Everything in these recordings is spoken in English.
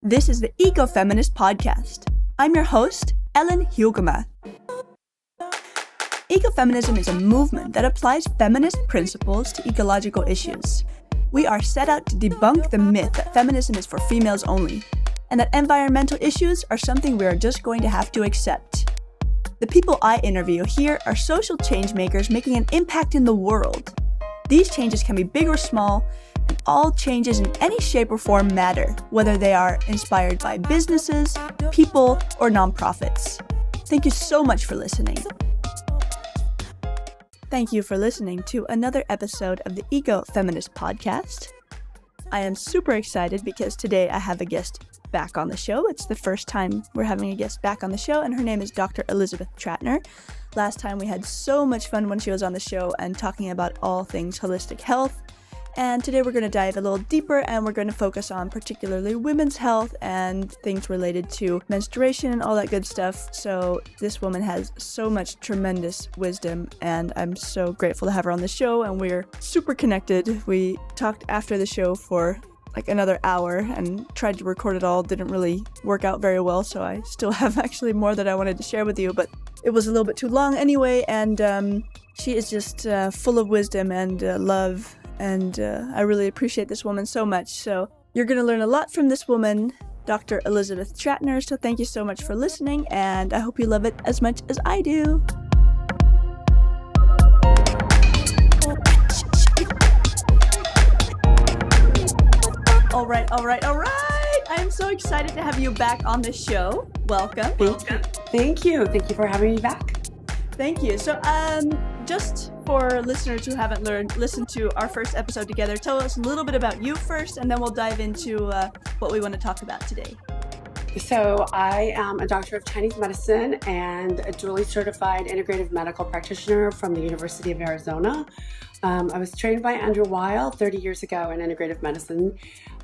This is the Ecofeminist Podcast. I'm your host, Ellen Hugema. Ecofeminism is a movement that applies feminist principles to ecological issues. We are set out to debunk the myth that feminism is for females only, and that environmental issues are something we are just going to have to accept. The people I interview here are social change makers making an impact in the world. These changes can be big or small, and all changes in any shape or form matter, whether they are inspired by businesses, people, or nonprofits. Thank you so much for listening. Thank you for listening to another episode of the Ecofeminist Podcast. I am super excited because today I have a guest back on the show. It's the first time we're having a guest back on the show, and her name is Dr. Elizabeth Trattner. Last time we had so much fun when she was on the show and talking about all things holistic health. And today we're going to dive a little deeper, and we're going to focus on particularly women's health and things related to menstruation and all that good stuff. So this woman has so much tremendous wisdom, and I'm so grateful to have her on the show, and we're super connected. We talked after the show for like another hour and tried to record it all. Didn't really work out very well, so I still have actually more that I wanted to share with you, but it was a little bit too long anyway, and she is just full of wisdom and love. And I really appreciate this woman so much. So you're going to learn a lot from this woman, Dr. Elizabeth Trattner. So thank you so much for listening, and I hope you love it as much as I do. All right. I'm so excited to have you back on the show. Welcome. Thank you for having me back. Thank you. So just for listeners who haven't listened to our first episode together, tell us a little bit about you first, and then we'll dive into what we want to talk about today. So I am a doctor of Chinese medicine and a dually certified integrative medical practitioner from the University of Arizona. I was trained by Andrew Weil 30 years ago in integrative medicine.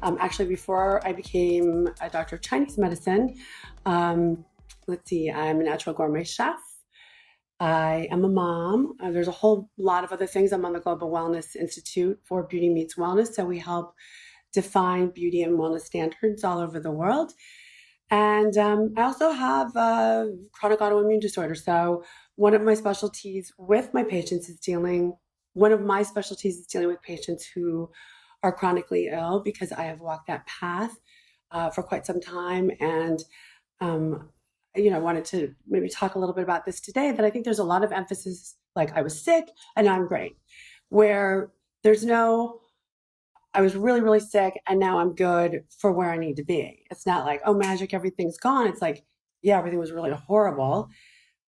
Actually, before I became a doctor of Chinese medicine, I'm a natural gourmet chef. I am a mom. There's a whole lot of other things. I'm on the Global Wellness Institute for Beauty Meets Wellness. So we help define beauty and wellness standards all over the world. And I also have chronic autoimmune disorder. So one of my specialties with patients is dealing with patients who are chronically ill, because I have walked that path for quite some time. And I wanted to maybe talk a little bit about this today, that I think there's a lot of emphasis, like I was sick and now I'm great, where I was really, really sick and now I'm good for where I need to be. It's not like, oh, magic, everything's gone. It's like, yeah, everything was really horrible,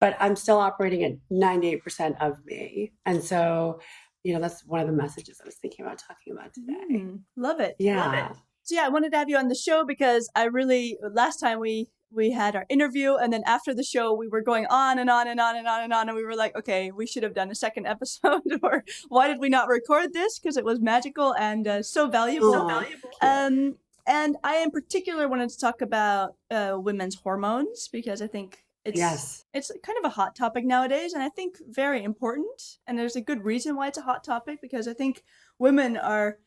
but I'm still operating at 98% of me. And so, that's one of the messages I was thinking about talking about today. Love it. Yeah. Love it. So yeah, I wanted to have you on the show because last time we had our interview, and then after the show, we were going on and on and on and on and on. And we were like, okay, we should have done a second episode, or why did we not record this? Because it was magical and so valuable. And I in particular wanted to talk about women's hormones, because I think it's kind of a hot topic nowadays, and I think very important. And there's a good reason why it's a hot topic, because I think women are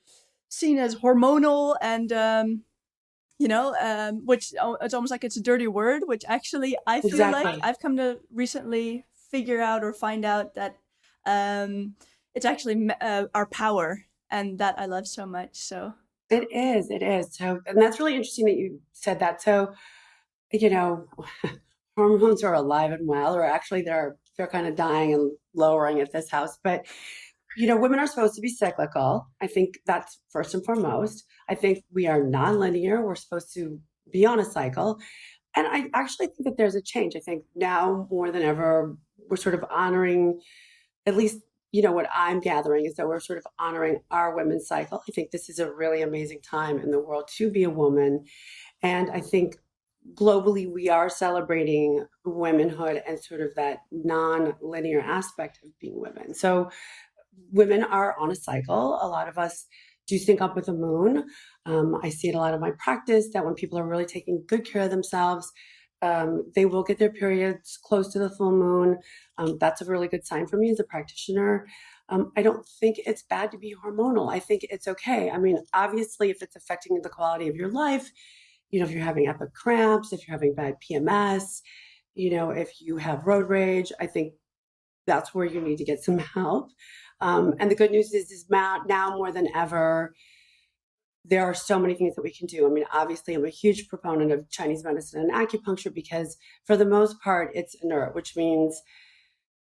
seen as hormonal and which it's almost like it's a dirty word, which actually I feel like I've come to recently figure out or find out that it's actually our power, and that I love so much. So it is. So, and that's really interesting that you said that. So, hormones are alive and well, or actually they're kind of dying and lowering at this house. But women are supposed to be cyclical. I think that's first and foremost. I think we are non-linear. We're supposed to be on a cycle. And I actually think that there's a change. I think now more than ever, we're sort of honoring, at least, what I'm gathering is that we're sort of honoring our women's cycle. I think this is a really amazing time in the world to be a woman. And I think globally, we are celebrating womanhood and sort of that non-linear aspect of being women. So women are on a cycle. A lot of us do sync up with the moon. I see it a lot in my practice that when people are really taking good care of themselves, they will get their periods close to the full moon. That's a really good sign for me as a practitioner. I don't think it's bad to be hormonal. I think it's okay. I mean, obviously, if it's affecting the quality of your life, if you're having epic cramps, if you're having bad PMS, if you have road rage, I think that's where you need to get some help. And the good news is now more than ever, there are so many things that we can do. I mean, obviously, I'm a huge proponent of Chinese medicine and acupuncture because for the most part, it's inert, which means,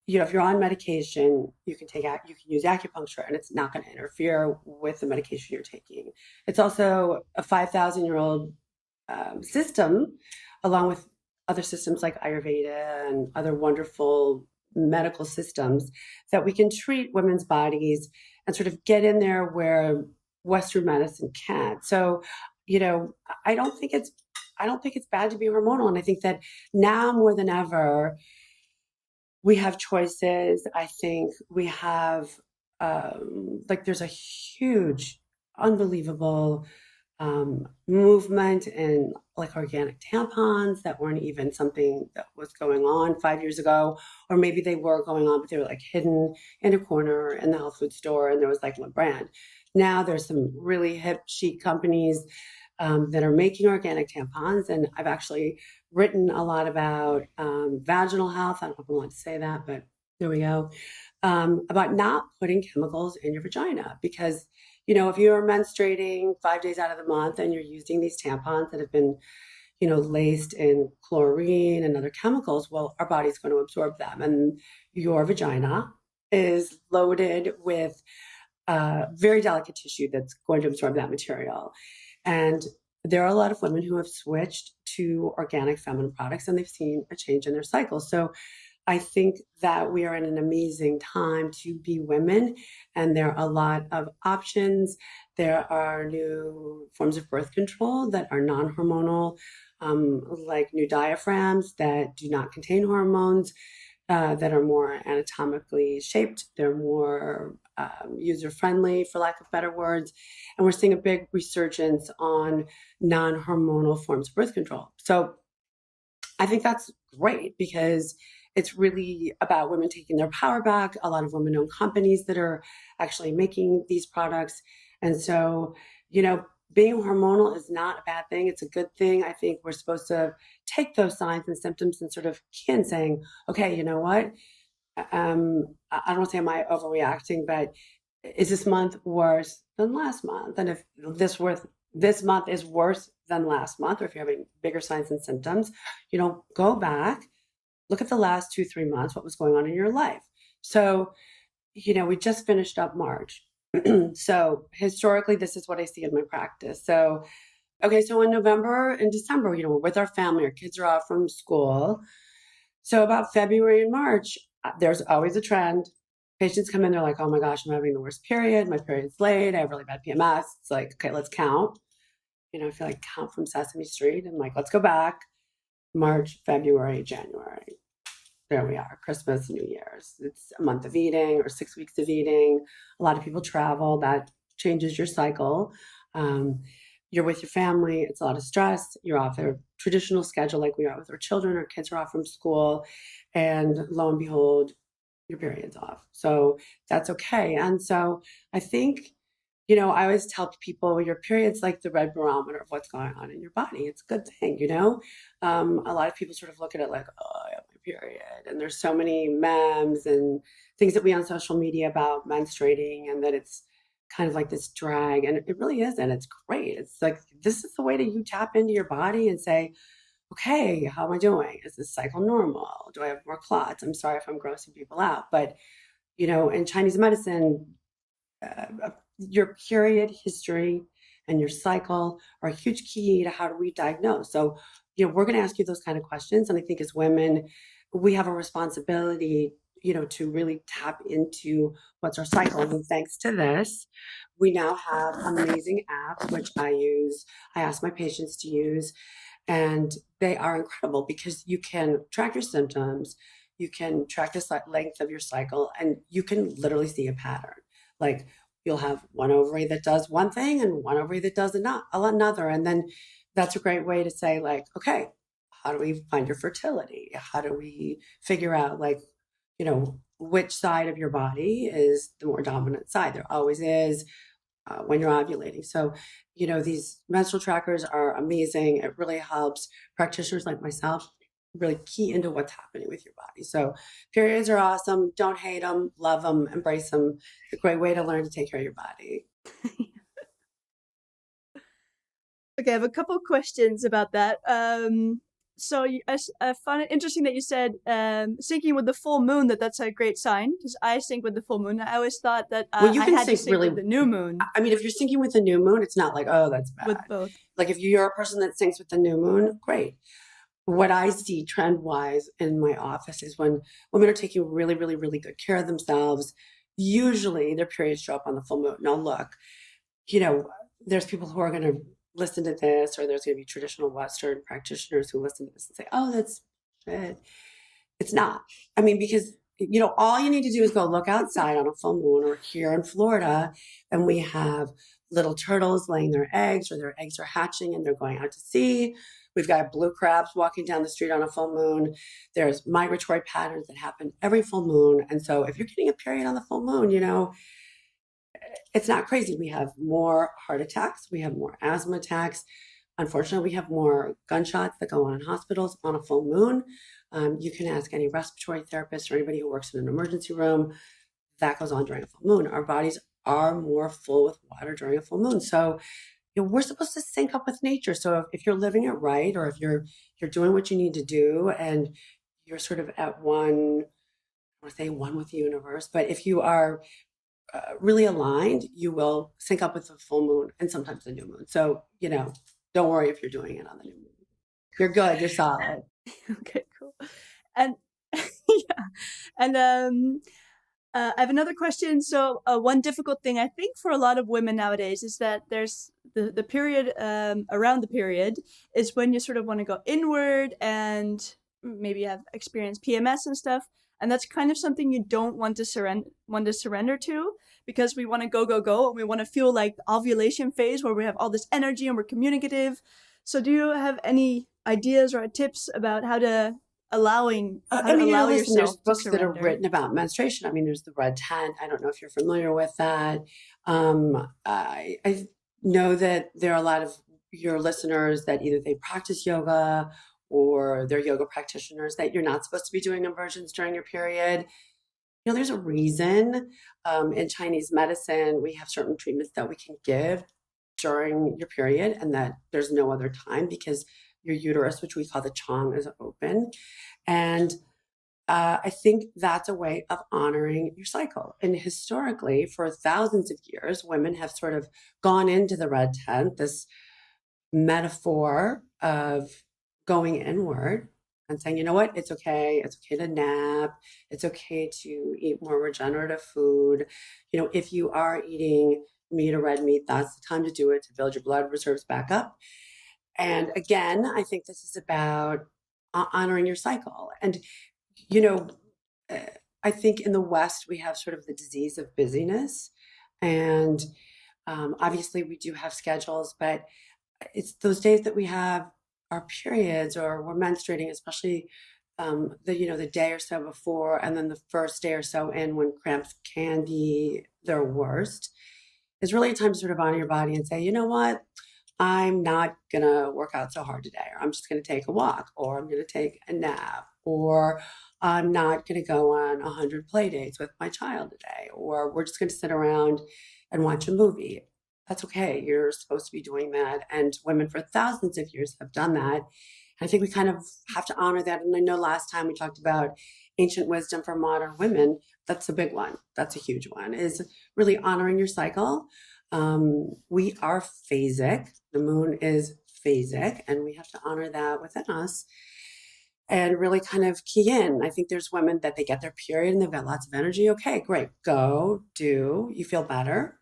if you're on medication, you can use acupuncture and it's not going to interfere with the medication you're taking. It's also a 5,000-year-old system, along with other systems like Ayurveda and other wonderful medical systems that we can treat women's bodies and sort of get in there where Western medicine can't. So, I don't think it's bad to be hormonal. And I think that now more than ever, we have choices. I think we have, there's a huge, unbelievable movement in like organic tampons that weren't even something that was going on 5 years ago, or maybe they were going on, but they were like hidden in a corner in the health food store, and there was like one brand. Now there's some really hip chic companies that are making organic tampons, and I've actually written a lot about vaginal health. I don't know if I want to say that, but there we go. About not putting chemicals in your vagina, because if you're menstruating 5 days out of the month and you're using these tampons that have been, laced in chlorine and other chemicals, well, our body's going to absorb them. And your vagina is loaded with very delicate tissue that's going to absorb that material. And there are a lot of women who have switched to organic feminine products and they've seen a change in their cycle. So I think that we are in an amazing time to be women, and there are a lot of options. There are new forms of birth control that are non-hormonal, like new diaphragms that do not contain hormones, that are more anatomically shaped. They're more user-friendly, for lack of better words. And we're seeing a big resurgence on non-hormonal forms of birth control. So I think that's great because it's really about women taking their power back. A lot of women-owned companies that are actually making these products. And so, being hormonal is not a bad thing. It's a good thing. I think we're supposed to take those signs and symptoms and sort of key in saying, okay, you know what? I don't want to say am I overreacting, but is this month worse than last month? And if this month is worse than last month, or if you're having bigger signs and symptoms, go back, look at the last 2-3 months, what was going on in your life. So, we just finished up March. So historically, this is what I see in my practice. So, okay, so in November and December, we're with our family, our kids are off from school. So about February and March, there's always a trend. Patients come in, they're like, oh my gosh, I'm having the worst period. My period's late. I have really bad PMS. It's like, okay, let's count. I feel like count from Sesame Street. I'm like, let's go back. March, February, January. There we are, Christmas, New Year's. It's a month of eating or 6 weeks of eating. A lot of people travel. That changes your cycle. You're with your family. It's a lot of stress. You're off their traditional schedule like we are with our children. Our kids are off from school. And lo and behold, your period's off. So that's okay. And so I think, I always tell people your period's like the red barometer of what's going on in your body. It's a good thing, A lot of people sort of look at it like, oh, I have my period. And there's so many memes and things that we on social media about menstruating and that it's kind of like this drag. And it really isn't. It's great. It's like, this is the way that you tap into your body and say, okay, how am I doing? Is this cycle normal? Do I have more clots? I'm sorry if I'm grossing people out. But, in Chinese medicine, your period history and your cycle are a huge key to how do we diagnose. So, we're going to ask you those kind of questions. And I think as women, we have a responsibility, to really tap into what's our cycle. And thanks to this, we now have amazing apps, which I ask my patients to use. And they are incredible because you can track your symptoms, you can track the length of your cycle, and you can literally see a pattern. Like, you'll have one ovary that does one thing and one ovary that does another. And then that's a great way to say, like, okay, how do we find your fertility? How do we figure out, like, which side of your body is the more dominant side? There always is when you're ovulating. So, these menstrual trackers are amazing. It really helps practitioners like myself really key into what's happening with your body. So periods are awesome. Don't hate them, love them, embrace them. It's a great way to learn to take care of your body. Okay, I have a couple of questions about that. So I found it interesting that you said syncing with the full moon, that's a great sign, because I sync with the full moon. I always thought that Well, you I can had to sync sync really with the new moon. I mean, if you're syncing with the new moon, it's not like, oh, that's bad. With both. Like if you're a person that syncs with the new moon, great. What I see trend wise in my office is when women are taking really, really, really good care of themselves, usually their periods show up on the full moon. Now, look, there's people who are going to listen to this, or there's going to be traditional Western practitioners who listen to this and say, oh, that's shit. It's not. I mean, because, all you need to do is go look outside on a full moon, or here in Florida, and we have little turtles laying their eggs, or their eggs are hatching and they're going out to sea. We've got blue crabs walking down the street on a full moon. There's migratory patterns that happen every full moon. And so if you're getting a period on the full moon, it's not crazy. We have more heart attacks. We have more asthma attacks. Unfortunately, we have more gunshots that go on in hospitals on a full moon. You can ask any respiratory therapist or anybody who works in an emergency room. That goes on during a full moon. Our bodies are more full with water during a full moon. So we're supposed to sync up with nature. So if you're living it right, or if you're doing what you need to do, and you're sort of at one, I want to say one with the universe, but if you are really aligned, you will sync up with the full moon and sometimes the new moon. So, don't worry if you're doing it on the new moon. You're good. You're solid. Okay, cool. And yeah, and I have another question. So one difficult thing I think for a lot of women nowadays is that there's the period around the period is when you sort of want to go inward and maybe have experienced PMS and stuff. And that's kind of something you don't want to surrender to, because we want to go, and we want to feel like the ovulation phase where we have all this energy and we're communicative. So do you have any ideas or tips about how to allow yourself there's books to that are surrender? written about menstruation. I mean, there's the Red Tent. I don't know if you're familiar with that. I know that there are a lot of your listeners that either they practice yoga or they're yoga practitioners, that you're not supposed to be doing inversions during your period. There's a reason. In Chinese medicine, we have certain treatments that we can give during your period, and that there's no other time, because your uterus, which we call the chong, is open. And I think that's a way of honoring your cycle. And historically, for thousands of years, women have sort of gone into the red tent, this metaphor of going inward and saying, you know what, it's okay. It's okay to nap. It's okay to eat more regenerative food. If you are eating meat or red meat, that's the time to do it, to build your blood reserves back up. And again, I think this is about honoring your cycle. And, I think in the West, we have sort of the disease of busyness. And obviously we do have schedules, but it's those days that we have our periods or we're menstruating, especially the day or so before, and then the first day or so in, when cramps can be their worst, is really a time to sort of honor your body and say, you know what, I'm not going to work out so hard today, or I'm just going to take a walk, or I'm going to take a nap, or I'm not going to go on 100 play dates with my child today, or we're just going to sit around and watch a movie. That's okay. You're supposed to be doing that. And women for thousands of years have done that. I think we kind of have to honor that. And I know last time we talked about ancient wisdom for modern women. That's a big one. That's a huge one, is really honoring your cycle. We are phasic. The moon is phasic, and we have to honor that within us and really kind of key in. I think there's women that they get their period and they've got lots of energy. Okay, great. Go, do. You feel better.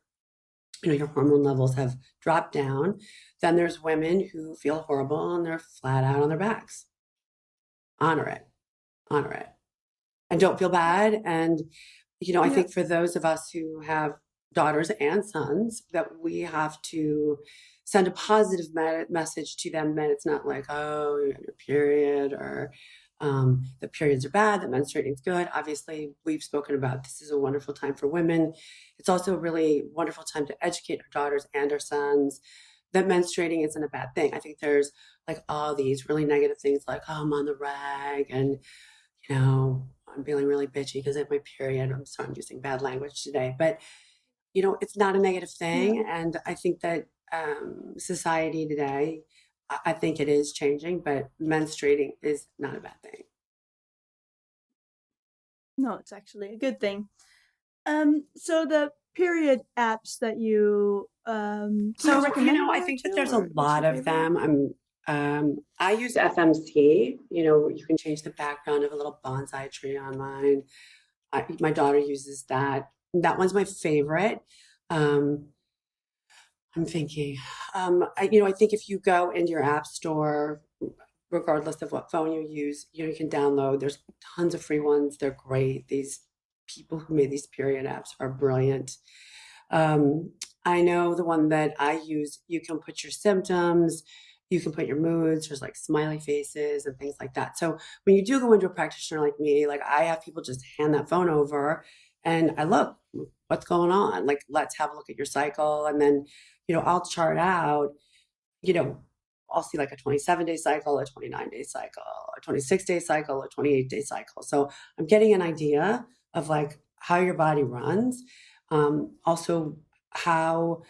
Your hormone levels have dropped down. Then there's women who feel horrible and they're flat out on their backs. Honor it. Honor it. And don't feel bad. And, I think for those of us who have daughters and sons, that we have to send a positive message to them, that it's not like, oh, you're on your period, or the periods are bad, that menstruating is good. Obviously, we've spoken about this is a wonderful time for women. It's also a really wonderful time to educate our daughters and our sons that menstruating isn't a bad thing. I think there's like all these really negative things like, oh, I'm on the rag and, I'm feeling really bitchy because I have my period. I'm sorry, I'm using bad language today, but it's not a negative thing. Yeah. And I think that society today, I think it is changing, but menstruating is not a bad thing. No, it's actually a good thing. So the period apps that you So, recommend I one or think that two, there's a or what's lot your of favorite? them. I use FMC. You can change the background of a little bonsai tree on mine. My daughter uses that. That one's my favorite. Um, I'm thinking, I think if you go into your app store, regardless of what phone you use, you can download. There's tons of free ones. They're great. These people who made these period apps are brilliant. Um, I know the one that I use, you can put your symptoms, you can put your moods, there's like smiley faces and things like that. So when you do go into a practitioner like me, like I have people just hand that phone over and I look, what's going on? Like, let's have a look at your cycle. And then, I'll chart out, you know, I'll see like a 27-day cycle, a 29-day cycle, a 26-day cycle, a 28-day cycle. So I'm getting an idea of like how your body runs. Also how,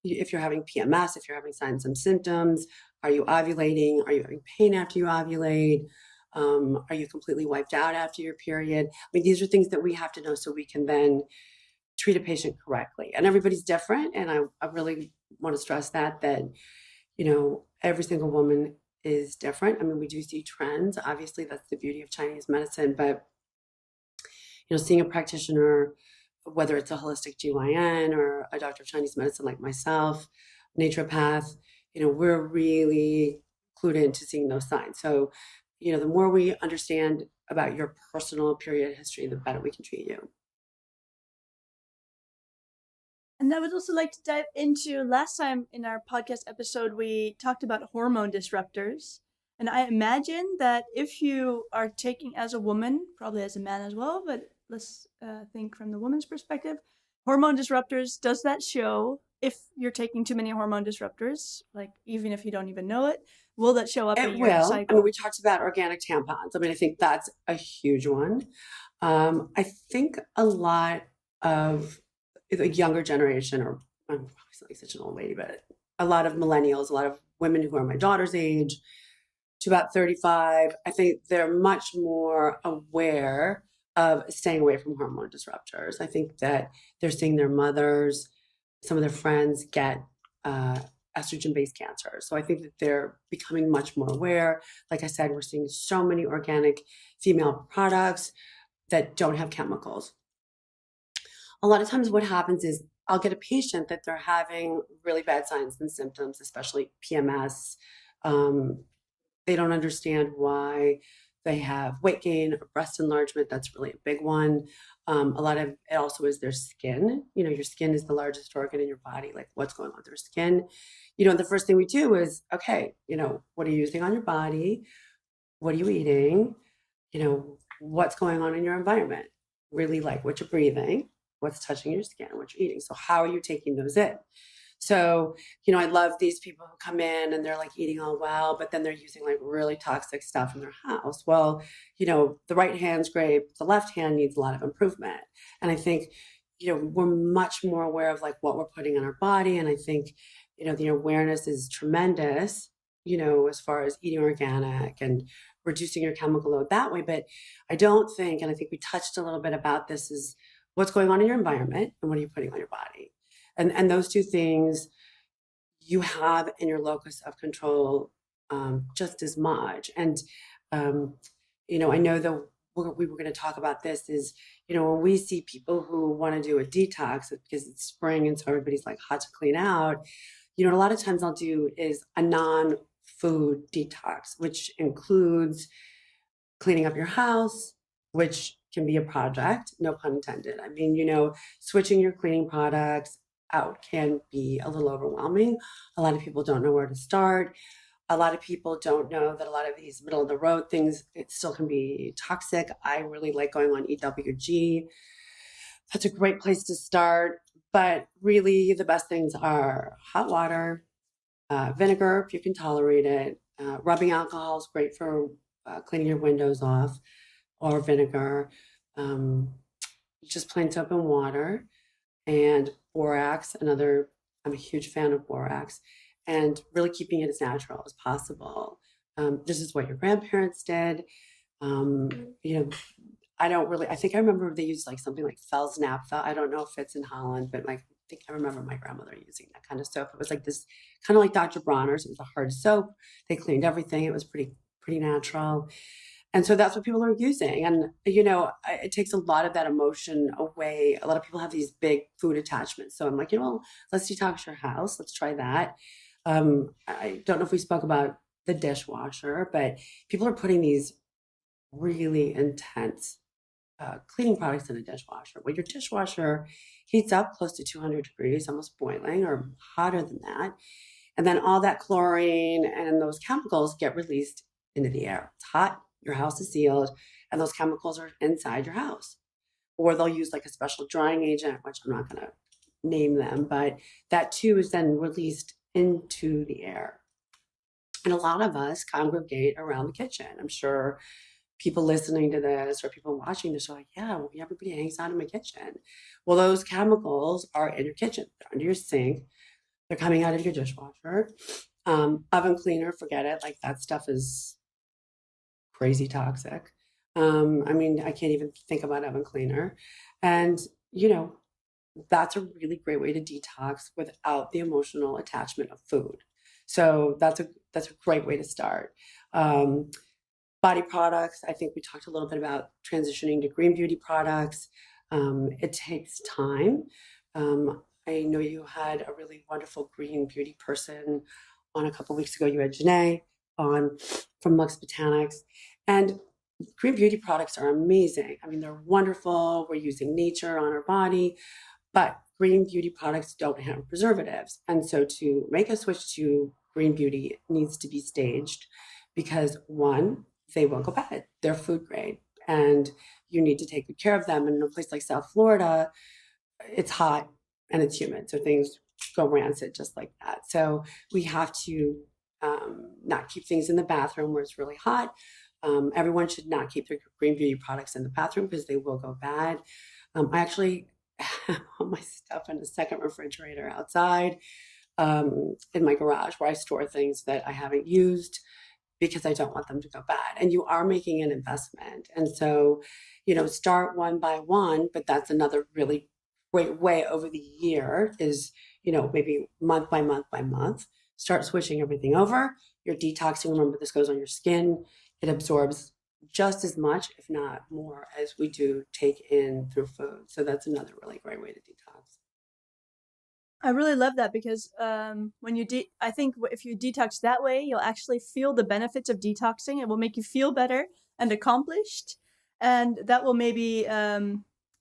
if you're having PMS, if you're having signs and symptoms, are you ovulating? Are you having pain after you ovulate? Are you completely wiped out after your period? I mean, these are things that we have to know so we can then treat a patient correctly. And everybody's different. And I really want to stress that, every single woman is different. I mean, we do see trends. Obviously, that's the beauty of Chinese medicine. But, seeing a practitioner, whether it's a holistic GYN or a doctor of Chinese medicine like myself, naturopath, we're really clued into seeing those signs. So, the more we understand about your personal period history, the better we can treat you. And I would also like to dive into last time in our podcast episode, we talked about hormone disruptors. And I imagine that if you are taking as a woman, probably as a man as well, but let's think from the woman's perspective, hormone disruptors, does that show if you're taking too many hormone disruptors, like even if you don't even know it, will that show up in It your will. I cycle? mean, we talked about organic tampons. I mean, I think that's a huge one. I think a lot of the younger generation, or I'm probably like such an old lady, but a lot of millennials, a lot of women who are my daughter's age to about 35, I think they're much more aware of staying away from hormone disruptors. I think that they're seeing their mothers, some of their friends get estrogen-based cancer. So I think that they're becoming much more aware. Like I said, we're seeing so many organic female products that don't have chemicals. A lot of times what happens is I'll get a patient that they're having really bad signs and symptoms, especially PMS. They don't understand why they have weight gain or breast enlargement. That's really a big one. A lot of it also is their skin. Your skin is the largest organ in your body. Like, what's going on with their skin? The first thing we do is, okay, what are you using on your body? What are you eating? What's going on in your environment? Really, like what you're breathing, what's touching your skin, what you're eating. So how are you taking those in? So, I love these people who come in and they're like eating all well, but then they're using like really toxic stuff in their house. Well, the right hand's great, the left hand needs a lot of improvement. And I think, we're much more aware of like what we're putting on our body. And I think, the awareness is tremendous, as far as eating organic and reducing your chemical load that way. But I don't think, and I think we touched a little bit about this, is what's going on in your environment and what are you putting on your body? And those two things you have in your locus of control just as much. And, I know that we were going to talk about this is, when we see people who want to do a detox because it's spring and so everybody's like hot to clean out, a lot of times I'll do is a non-food detox, which includes cleaning up your house, which can be a project, no pun intended. I mean, switching your cleaning products out can be a little overwhelming. A lot of people don't know where to start. A lot of people don't know that a lot of these middle of the road things, it still can be toxic. I really like going on EWG. That's a great place to start. But really, the best things are hot water, vinegar, if you can tolerate it. Rubbing alcohol is great for cleaning your windows off, or vinegar. Um, just plain soap and water, and borax. I'm a huge fan of borax, and really keeping it as natural as possible. This is what your grandparents did. Um, you know, I think I remember they used like something like Fel's naphtha. I don't know if it's in Holland, but like, I think I remember my grandmother using that kind of soap. It was like this kind of like Dr. Bronner's. It was a hard soap. They cleaned everything. It was pretty natural. And so that's what people are using. And, it takes a lot of that emotion away. A lot of people have these big food attachments. So I'm like, let's detox your house. Let's try that. I don't know if we spoke about the dishwasher, but people are putting these really intense cleaning products in a dishwasher. Well, your dishwasher heats up close to 200 degrees, almost boiling or hotter than that. And then all that chlorine and those chemicals get released into the air. It's hot, your house is sealed, and those chemicals are inside your house. Or they'll use like a special drying agent, which I'm not going to name them, but that too is then released into the air. And a lot of us congregate around the kitchen. I'm sure people listening to this or people watching this are like, yeah, well, everybody hangs out in my kitchen. Well, those chemicals are in your kitchen. They're under your sink. They're coming out of your dishwasher. Oven cleaner, forget it. Like that stuff is crazy toxic. I can't even think about oven cleaner. And, that's a really great way to detox without the emotional attachment of food. So that's a great way to start. Body products, I think we talked a little bit about transitioning to green beauty products. It takes time. I know you had a really wonderful green beauty person on a couple weeks ago. You had Janae on from Lux Botanics. And green beauty products are amazing. They're wonderful. We're using nature on our body, but green beauty products don't have preservatives. And so to make a switch to green beauty needs to be staged because one, they won't go bad. They're food grade and you need to take good care of them. And in a place like South Florida, it's hot and it's humid. So things go rancid just like that. So we have to not keep things in the bathroom where it's really hot. Everyone should not keep their green beauty products in the bathroom because they will go bad. I actually have all my stuff in a second refrigerator outside in my garage where I store things that I haven't used because I don't want them to go bad. And you are making an investment. And so, start one by one, but that's another really great way over the year is, maybe month by month by month, start switching everything over. You're detoxing. Remember, this goes on your skin. It absorbs just as much, if not more, as we do take in through food. So that's another really great way to detox. I really love that because when you I think if you detox that way, you'll actually feel the benefits of detoxing. It will make you feel better and accomplished, and that will maybe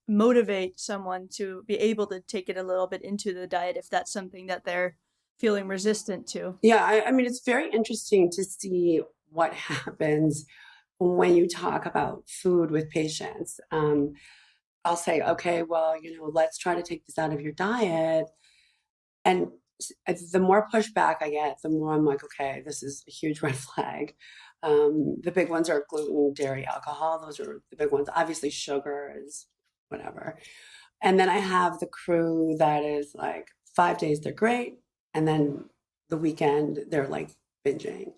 motivate someone to be able to take it a little bit into the diet if that's something that they're feeling resistant to. Yeah, it's very interesting to see what happens when you talk about food with patients. I'll say, okay, well, let's try to take this out of your diet. And the more pushback I get, the more I'm like, okay, this is a huge red flag. The big ones are gluten, dairy, alcohol. Those are the big ones. Obviously, sugar is whatever. And then I have the crew that is like 5 days, they're great. And then the weekend, they're like binging.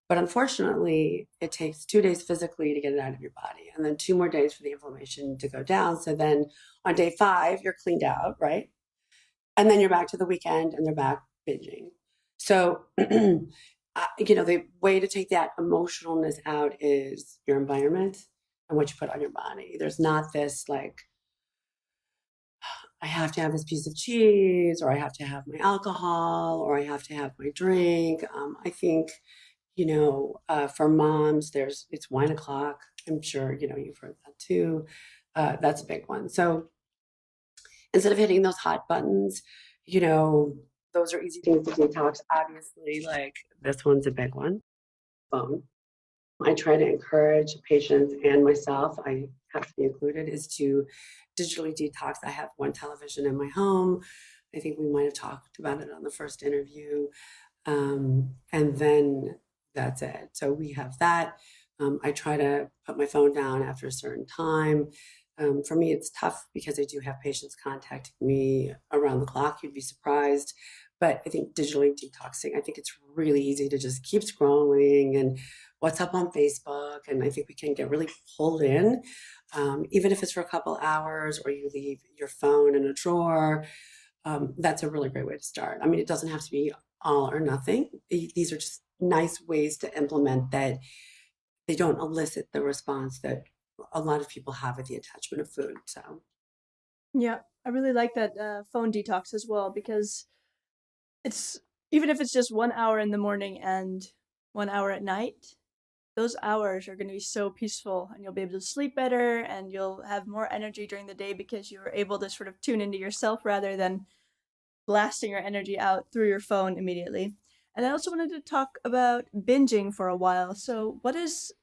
But unfortunately, it takes 2 days physically to get it out of your body and then 2 more days for the inflammation to go down. So then on day 5, you're cleaned out, right? And then you're back to the weekend and they're back binging. So, the way to take that emotionalness out is your environment and what you put on your body. There's not this like, I have to have this piece of cheese or I have to have my alcohol or I have to have my drink. I think, for moms, it's wine o'clock. I'm sure, you've heard that too. That's a big one. So instead of hitting those hot buttons, those are easy things to detox. Obviously, like this one's a big one. Phone. I try to encourage patients and myself, I have to be included, is to digitally detox. I have one television in my home. I think we might have talked about it on the first interview. And then that's it. So we have that. I try to put my phone down after a certain time. For me, it's tough because I do have patients contacting me around the clock. You'd be surprised. But I think digitally detoxing, I think it's really easy to just keep scrolling and what's up on Facebook. And I think we can get really pulled in, even if it's for a couple hours or you leave your phone in a drawer. That's a really great way to start. I mean, it doesn't have to be all or nothing. These are just nice ways to implement that they don't elicit the response that a lot of people have with the attachment of food. So, Yeah, I really like that phone detox as well because it's even if it's just 1 hour in the morning and 1 hour at night, those hours are going to be so peaceful and you'll be able to sleep better and you'll have more energy during the day because you're able to sort of tune into yourself rather than blasting your energy out through your phone immediately. And I also wanted to talk about binging for a while. So, what is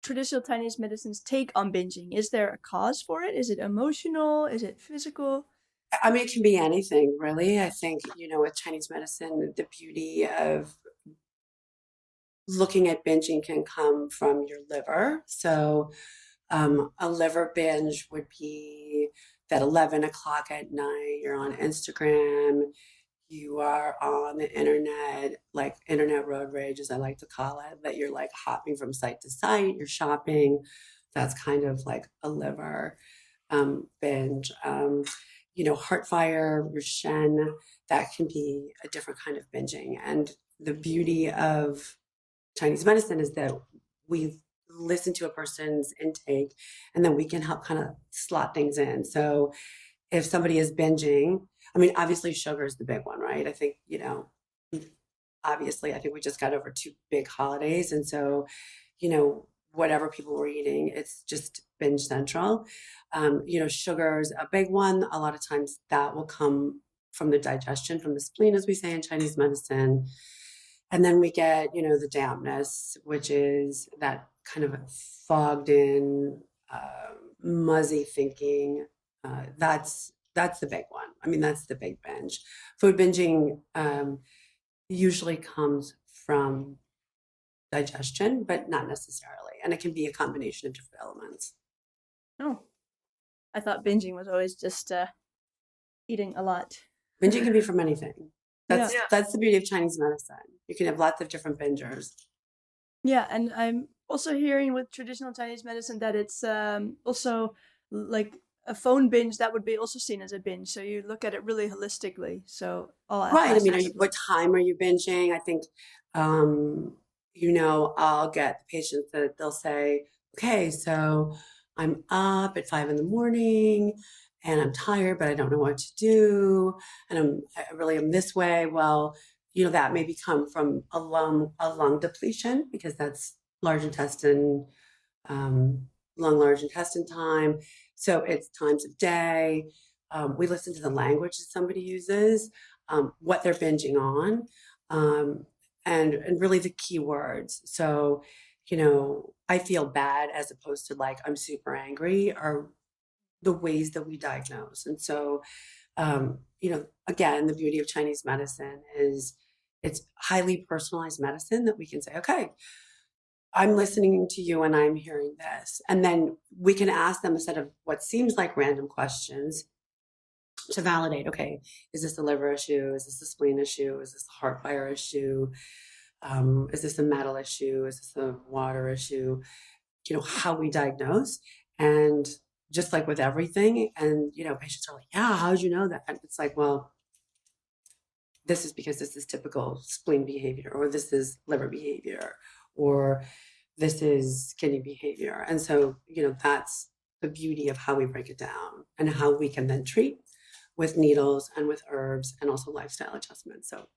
traditional Chinese medicine's take on binging? Is there a cause for it? Is it emotional? Is it physical? I mean, it can be anything, really. I think, with Chinese medicine, the beauty of looking at binging can come from your liver. So, a liver binge would be that 11 o'clock at night, you're on Instagram, you are on the internet, like internet road rage, as I like to call it, that you're like hopping from site to site, you're shopping. That's kind of like a liver binge. Heart fire, your Shen, that can be a different kind of binging. And the beauty of Chinese medicine is that we listen to a person's intake and then we can help kind of slot things in. So if somebody is binging, I mean, obviously sugar is the big one, right? I think, obviously, I think we just got over 2 big holidays. And so, whatever people were eating, it's just binge central. Sugar's a big one. A lot of times that will come from the digestion, from the spleen, as we say in Chinese medicine. And then we get, the dampness, which is that kind of fogged in, muzzy thinking. That's the big one. I mean, that's the big binge. Food binging usually comes from digestion, but not necessarily. And it can be a combination of different elements. Oh, I thought binging was always just eating a lot. Binging can be from anything. That's Yeah. that's the beauty of Chinese medicine. You can have lots of different bingers. Yeah, and I'm also hearing with traditional Chinese medicine that it's also like a phone binge that would be also seen as a binge. So you look at it really holistically. So all Right. I mean, aspects of what time are you binging? I think, I'll get the patients that they'll say, okay, so I'm up at 5 in the morning and I'm tired, but I don't know what to do. And I really am this way. Well, that may come from a lung depletion because that's large intestine, large intestine time. So it's times of day. We listen to the language that somebody uses, what they're binging on, and really the key words. So, I feel bad as opposed to like I'm super angry are the ways that we diagnose. And so, again, the beauty of Chinese medicine is it's highly personalized medicine that we can say, okay, I'm listening to you and I'm hearing this. And then we can ask them instead of what seems like random questions to validate, okay, is this a liver issue? Is this a spleen issue? Is this a heart fire issue? Is this a metal issue? Is this a water issue? How we diagnose. And just like with everything, and, patients are like, yeah, how did you know that? And it's like, well, this is because this is typical spleen behavior, or this is liver behavior, or this is kidney behavior. And so, that's the beauty of how we break it down and how we can then treat with needles and with herbs and also lifestyle adjustments. So,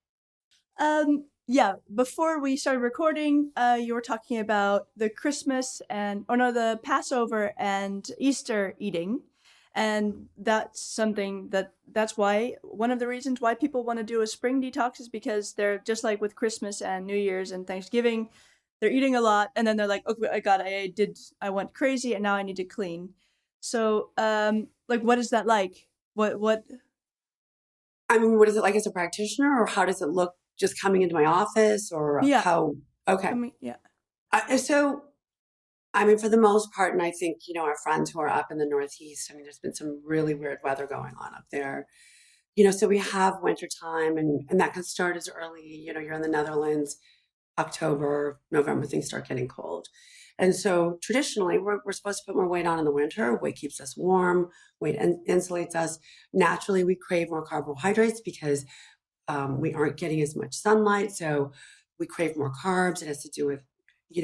yeah, before we started recording, you were talking about the the Passover and Easter eating. And that's something that's why one of the reasons why people want to do a spring detox is because they're just like with Christmas and New Year's and Thanksgiving, they're eating a lot, and then they're like, okay, I went crazy, and now I need to clean. So, like, what is that like? What? I mean, what is it like as a practitioner, or how does it look just coming into my office, or Yeah, how? Okay. yeah, So, I mean, for the most part, and I think, our friends who are up in the Northeast, I mean, there's been some really weird weather going on up there. So we have winter time, and that can start as early, you're in the Netherlands, October, November, things start getting cold. And so traditionally, we're supposed to put more weight on in the winter. Weight keeps us warm, weight insulates us. Naturally, we crave more carbohydrates because we aren't getting as much sunlight. So we crave more carbs. It has to do with,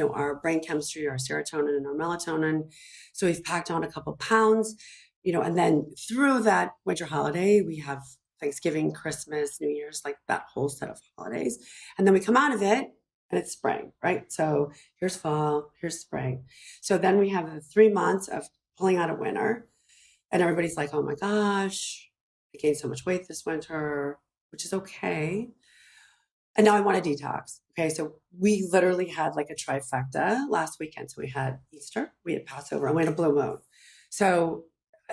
our brain chemistry, our serotonin and our melatonin. So we've packed on a couple pounds, and then through that winter holiday, we have Thanksgiving, Christmas, New Year's, like that whole set of holidays. And then we come out of it and it's spring, right? So here's fall, here's spring. So then we have the 3 months of pulling out of winter, and everybody's like, oh my gosh, I gained so much weight this winter, which is okay. And now I want to detox. Okay. So we literally had like a trifecta last weekend. So we had Easter, we had Passover, and we had a blue moon. So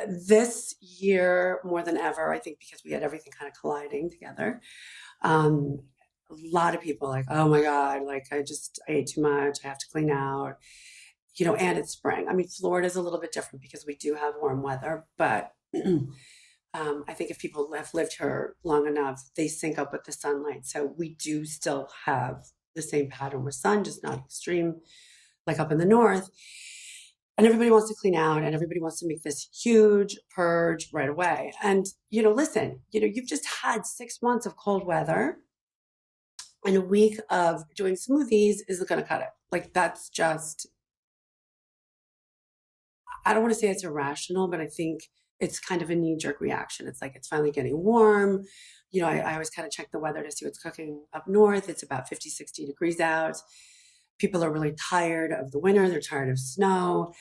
this year, more than ever, I think because we had everything kind of colliding together, a lot of people like, oh my God, like I ate too much. I have to clean out, and it's spring. I mean, Florida's a little bit different because we do have warm weather, but I think if people have lived here long enough, they sync up with the sunlight. So we do still have the same pattern with sun, just not extreme, like up in the north. And everybody wants to clean out, and everybody wants to make this huge purge right away. And, listen, you've just had 6 months of cold weather, and a week of doing smoothies isn't going to cut it. Like, that's just, I don't want to say it's irrational, but I think it's kind of a knee-jerk reaction. It's like, it's finally getting warm. I always kind of check the weather to see what's cooking up north. It's about 50, 60 degrees out. People are really tired of the winter. They're tired of snow,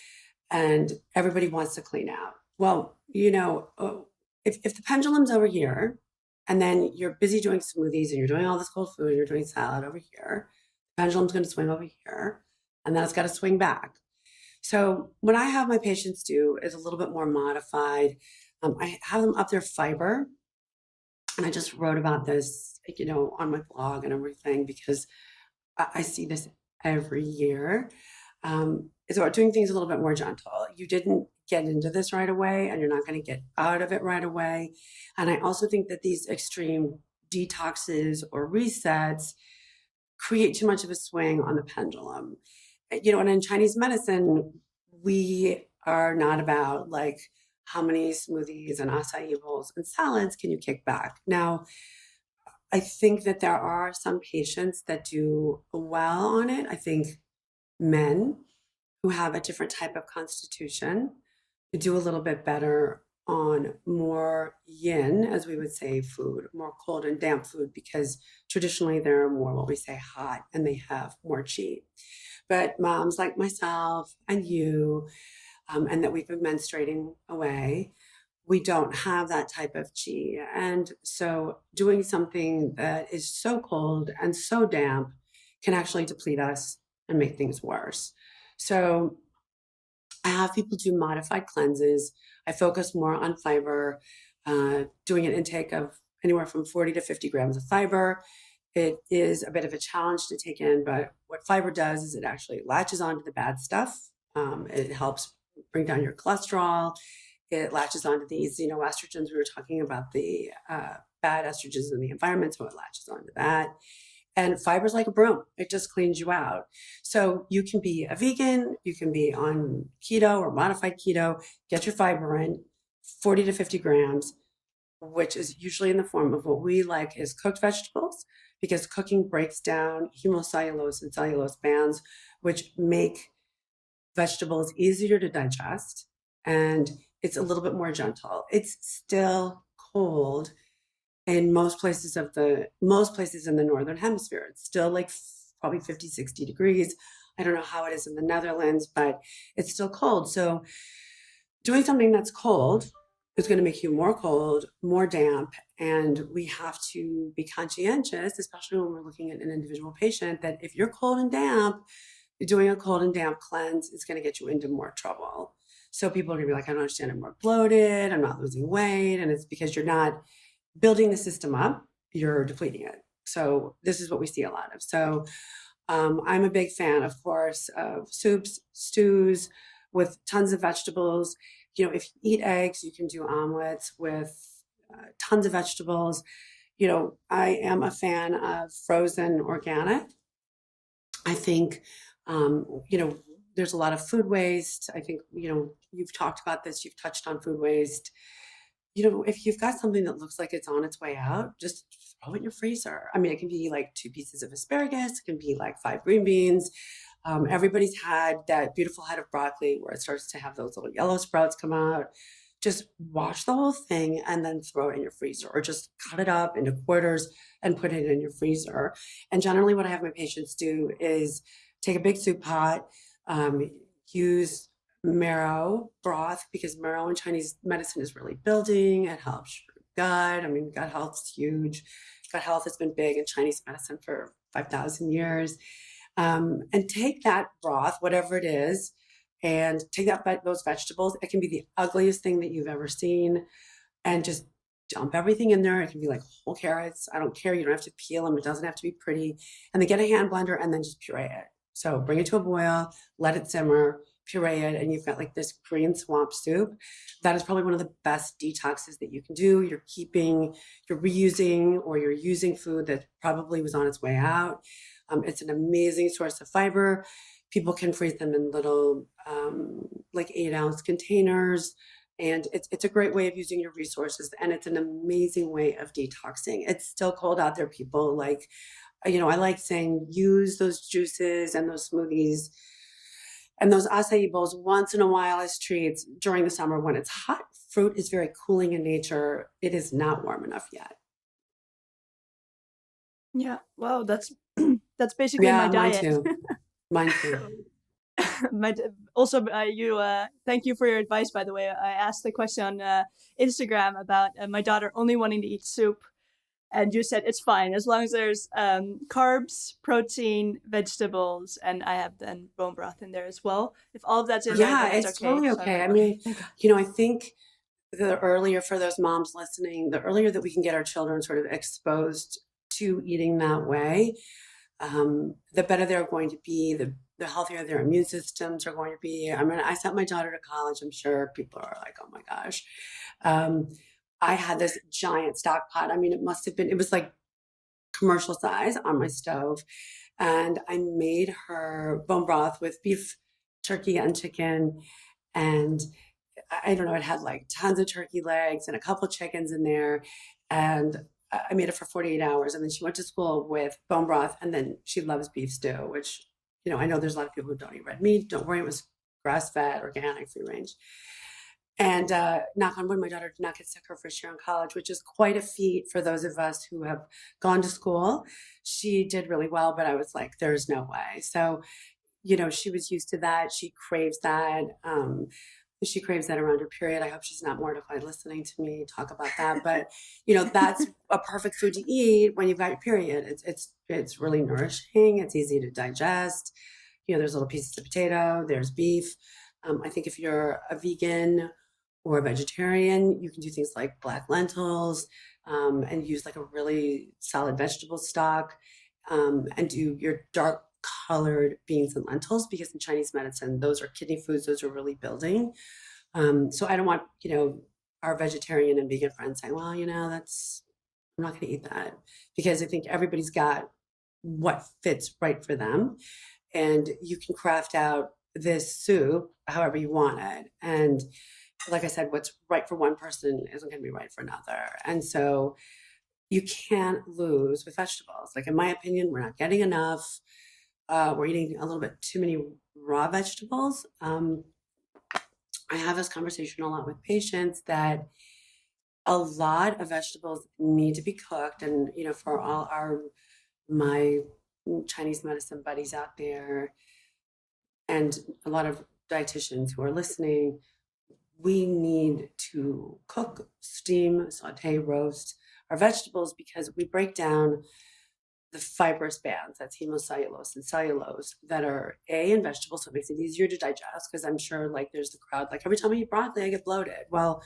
and everybody wants to clean out. Well, if the pendulum's over here, and then you're busy doing smoothies and you're doing all this cold food and you're doing salad over here, the pendulum's going to swing over here, and then it's got to swing back. So what I have my patients do is a little bit more modified. I have them up their fiber, and I just wrote about this, on my blog and everything, because I see this every year. It's about doing things a little bit more gentle. You didn't get into this right away, and you're not going to get out of it right away. And I also think that these extreme detoxes or resets create too much of a swing on the pendulum. And in Chinese medicine, we are not about like how many smoothies and acai bowls and salads can you kick back. Now, I think that there are some patients that do well on it. I think men who have a different type of constitution do a little bit better on more yin, as we would say, food, more cold and damp food, because traditionally they're more what we say hot, and they have more qi. But moms like myself and you, and that we've been menstruating away, we don't have that type of qi. And so doing something that is so cold and so damp can actually deplete us and make things worse. So I have people do modified cleanses. I focus more on fiber, doing an intake of anywhere from 40 to 50 grams of fiber. It is a bit of a challenge to take in, but what fiber does is it actually latches onto the bad stuff. It helps bring down your cholesterol. It latches onto these, estrogens. We were talking about the bad estrogens in the environment, so it latches onto that. And fiber is like a broom. It just cleans you out. So you can be a vegan, you can be on keto or modified keto, get your fiber in, 40 to 50 grams, which is usually in the form of what we like is cooked vegetables, because cooking breaks down hemocellulose and cellulose bands, which make vegetables easier to digest, and it's a little bit more gentle. It's still cold in most places in the northern hemisphere. It's still like probably 50, 60 degrees. I don't know how it is in the Netherlands, but it's still cold. So doing something that's cold is going to make you more cold, more damp. And we have to be conscientious, especially when we're looking at an individual patient, that if you're cold and damp, doing a cold and damp cleanse is going to get you into more trouble. So people are going to be like, I don't understand, I'm more bloated, I'm not losing weight. And it's because you're not building the system up, you're depleting it. So this is what we see a lot of. So I'm a big fan, of course, of soups, stews with tons of vegetables. You know, if you eat eggs, you can do omelets with tons of vegetables. You know, I am a fan of frozen organic. I think, you know, there's a lot of food waste. I think, you know, you've talked about this, you've touched on food waste. You know, if you've got something that looks like it's on its way out, just throw it in your freezer. I mean, it can be like 2 pieces of asparagus, it can be like 5 green beans. Everybody's had that beautiful head of broccoli where it starts to have those little yellow sprouts come out. Just wash the whole thing and then throw it in your freezer, or just cut it up into quarters and put it in your freezer. And generally what I have my patients do is take a big soup pot, use marrow broth, because marrow in Chinese medicine is really building. It helps your gut. I mean, gut health is huge. Gut health has been big in Chinese medicine for 5,000 years. And take that broth, whatever it is, and take those vegetables. It can be the ugliest thing that you've ever seen, and just dump everything in there. It can be like whole carrots. I don't care. You don't have to peel them. It doesn't have to be pretty. And then get a hand blender and then just puree it. So bring it to a boil, let it simmer, puree it, and you've got like this green swamp soup. That is probably one of the best detoxes that you can do. You're reusing, or you're using food that probably was on its way out. It's an amazing source of fiber. People can freeze them in little like 8-ounce containers. And it's a great way of using your resources. And it's an amazing way of detoxing. It's still cold out there, people. Like, you know, I like saying use those juices and those smoothies and those acai bowls once in a while as treats during the summer when it's hot. Fruit is very cooling in nature. It is not warm enough yet. Yeah. Wow. That's basically my diet. Mine too. Also, thank you for your advice, by the way. I asked the question on Instagram about my daughter only wanting to eat soup. And you said it's fine as long as there's carbs, protein, vegetables, and I have then bone broth in there as well. If all of that's in there, then it's okay. Totally okay. I mean, you know, I think the earlier, for those moms listening, the earlier that we can get our children sort of exposed to eating that way, the better they're going to be, the healthier their immune systems are going to be. I mean, I sent my daughter to college. I'm sure people are like, oh my gosh. I had this giant stock pot. I mean, it was like commercial size on my stove. And I made her bone broth with beef, turkey, and chicken. And I don't know, it had like tons of turkey legs and a couple chickens in there. And I made it for 48 hours. And then she went to school with bone broth. And then she loves beef stew, which, you know, I know there's a lot of people who don't eat red meat. Don't worry, it was grass-fed, organic, free range. And knock on wood, my daughter did not get sick her first year in college, which is quite a feat for those of us who have gone to school. She did really well, but I was like, there's no way. So, you know, she was used to that. She craves that. She craves that around her period. I hope she's not mortified listening to me talk about that. But, you know, that's a perfect food to eat when you've got your period. It's really nourishing. It's easy to digest. You know, there's little pieces of potato. There's beef. I think if you're a vegan or a vegetarian, you can do things like black lentils and use like a really solid vegetable stock and do your dark colored beans and lentils, because in Chinese medicine, those are kidney foods. Those are really building. So I don't want, you know, our vegetarian and vegan friends saying, well, you know, I'm not going to eat that, because I think everybody's got what fits right for them. And you can craft out this soup however you want it. And like I said, what's right for one person isn't going to be right for another. And so you can't lose with vegetables. Like, in my opinion, we're not getting enough. We're eating a little bit too many raw vegetables. I have this conversation a lot with patients that a lot of vegetables need to be cooked. And, you know, for all my Chinese medicine buddies out there, and a lot of dietitians who are listening, we need to cook, steam, saute, roast our vegetables because we break down the fibrous bands, that's hemocellulose and cellulose, that are in vegetables, so it makes it easier to digest. Because I'm sure, like, there's the crowd, like, every time I eat broccoli, I get bloated. Well,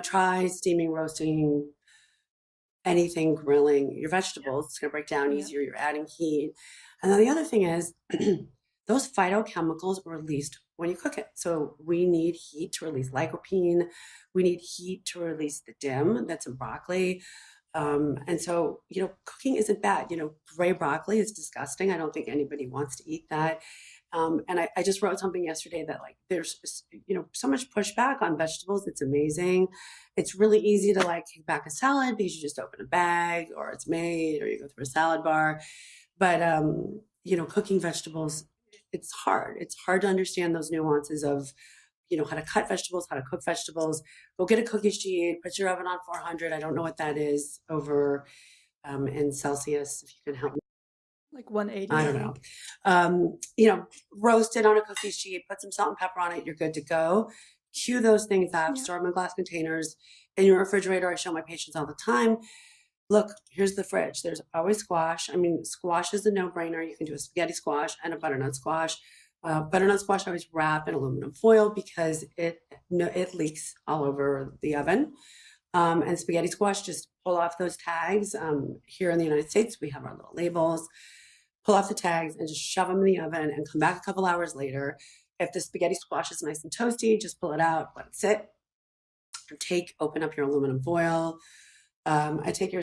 try steaming, roasting, anything, grilling your vegetables. It's going to break down easier. You're adding heat. And then the other thing is, those phytochemicals are released when you cook it. So we need heat to release lycopene. We need heat to release the DIM that's in broccoli. And so, cooking isn't bad. Gray broccoli is disgusting. I don't think anybody wants to eat that. And I just wrote something yesterday that, like, there's, so much pushback on vegetables. It's amazing. It's really easy to, like, kick back a salad because you just open a bag, or it's made, or you go through a salad bar. But, cooking vegetables, it's hard. It's hard to understand those nuances of, how to cut vegetables, how to cook vegetables. Go get a cookie sheet, put your oven on 400. I don't know what that is over in Celsius, if you can help me. Like 180. I don't know. Roast it on a cookie sheet, put some salt and pepper on it. You're good to go. Cue those things up, store them in glass containers in your refrigerator. I show my patients all the time. Look, here's the fridge. There's always squash. I mean, squash is a no-brainer. You can do a spaghetti squash and a butternut squash. Butternut squash I always wrap in aluminum foil because it leaks all over the oven. And spaghetti squash, just pull off those tags. Here in the United States, we have our little labels. Pull off the tags and just shove them in the oven and come back a couple hours later. If the spaghetti squash is nice and toasty, just pull it out, let it sit. Open up your aluminum foil. I take your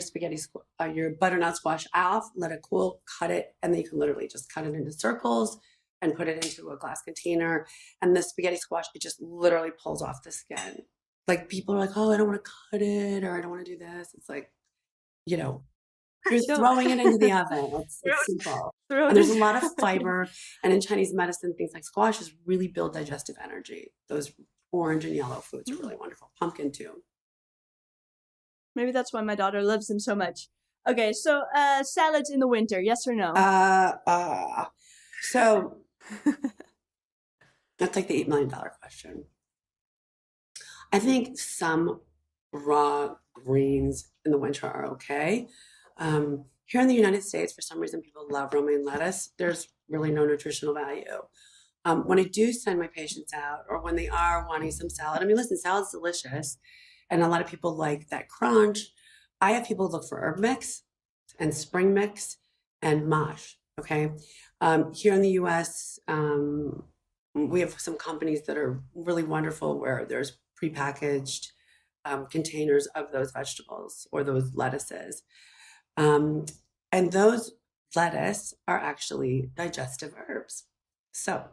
butternut squash off, let it cool, cut it, and then you can literally just cut it into circles and put it into a glass container. And the spaghetti squash, it just literally pulls off the skin. Like, people are like, oh, I don't want to cut it, or I don't want to do this. It's like, you're throwing it into the oven. It's simple. And there's a lot of fiber. And in Chinese medicine, things like squashes really build digestive energy. Those orange and yellow foods are really wonderful. Pumpkin too. Maybe that's why my daughter loves them so much. Okay, so salads in the winter, yes or no? So that's like the $8 million question. I think some raw greens in the winter are okay. Here in the United States, for some reason, people love romaine lettuce. There's really no nutritional value. When I do send my patients out, or when they are wanting some salad, I mean, listen, salad's delicious, and a lot of people like that crunch. I have people look for herb mix and spring mix and mash, okay? Here in the U.S., we have some companies that are really wonderful where there's prepackaged containers of those vegetables or those lettuces. And those lettuce are actually digestive herbs. So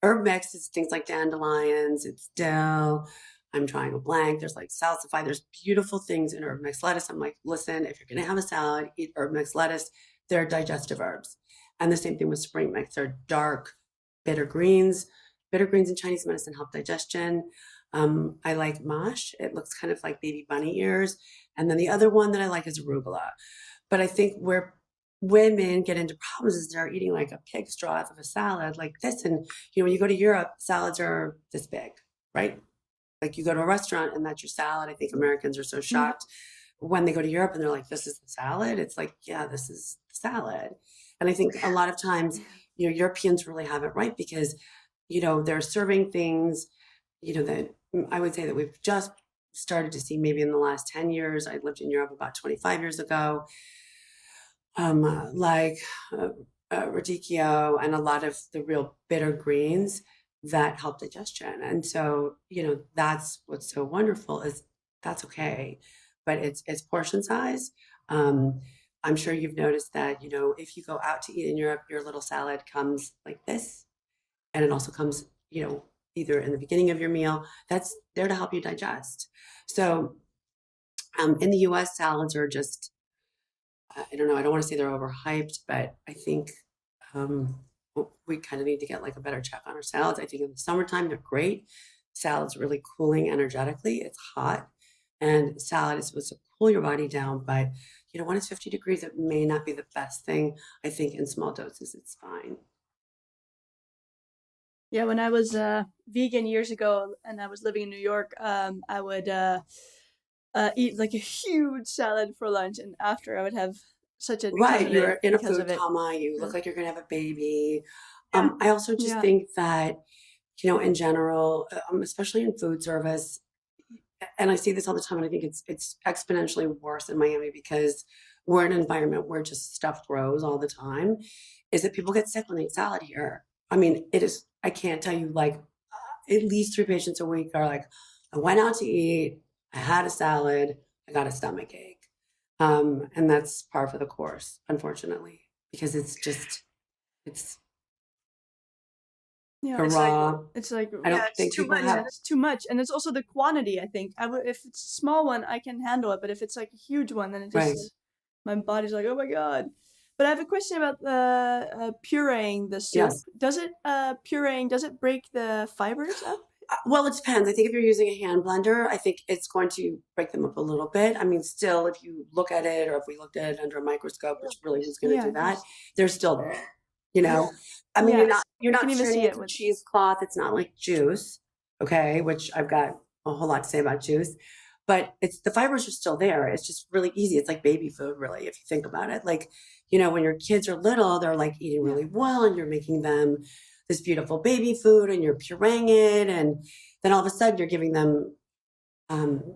herb mix is things like dandelions, it's dill. I'm drawing a blank. There's like salsify. There's beautiful things in herb mix lettuce. I'm like, listen, if you're going to have a salad, eat herb mix lettuce. They're digestive herbs. And the same thing with spring mix. They're dark, bitter greens. Bitter greens in Chinese medicine help digestion. I like mash. It looks kind of like baby bunny ears. And then the other one that I like is arugula. But I think where women get into problems is they're eating like a pig's broth of a salad like this. And, when you go to Europe, salads are this big, right? Like, you go to a restaurant and that's your salad. I think Americans are so shocked when they go to Europe and they're like, this is the salad. It's like, yeah, this is the salad. And I think a lot of times, Europeans really have it right because, they're serving things, that I would say that we've just started to see maybe in the last 10 years. I lived in Europe about 25 years ago, like radicchio and a lot of the real bitter greens that help digestion. And so, that's what's so wonderful is that's okay, but it's portion size. I'm sure you've noticed that, if you go out to eat in Europe, your little salad comes like this, and it also comes, either in the beginning of your meal. That's there to help you digest. So in the US, salads are just, I don't know, I don't want to say they're overhyped, but I think we kind of need to get like a better check on our salads. I think in the summertime, they're great. Salad's really cooling energetically. It's hot. And salad is supposed to cool your body down. But, when it's 50 degrees, it may not be the best thing. I think in small doses, it's fine. Yeah, when I was vegan years ago and I was living in New York, I would eat like a huge salad for lunch, and after I would have such a ton Right, of you're it in a because food of it. coma, you look Uh, like you're gonna have a baby. Yeah, I also just yeah, think that, in general, especially in food service, and I see this all the time, and I think it's exponentially worse in Miami because we're in an environment where just stuff grows all the time, is that people get sick when they eat salad here. I mean, it is, I can't tell you, like, at least 3 patients a week are like, I went out to eat, I had a salad, I got a stomach ache. And that's par for the course, unfortunately, because it's yeah. a raw. It's like I don't it's think too people much. have, It's too much, and it's also the quantity. I think if it's a small one, I can handle it, but if it's like a huge one, then it right. just my body's like, oh my god. But I have a question about the pureeing the soup. Yes. Does it pureeing? Does it break the fibers up? Well, it depends. I think if you're using a hand blender, I think it's going to break them up a little bit. I mean, still, if you look at it, or if we looked at it under a microscope, which really who's going to Yeah, do that? They're still there. You know, I mean, yeah. you're You can not even straining see it it through with. cheesecloth. It's not like juice, okay? Which I've got a whole lot to say about juice, but it's the fibers are still there. It's just really easy. It's like baby food, really, if you think about it. Like, when your kids are little, they're like eating Yeah, really well, and you're making them this beautiful baby food, and you're pureeing it, and then all of a sudden you're giving them um,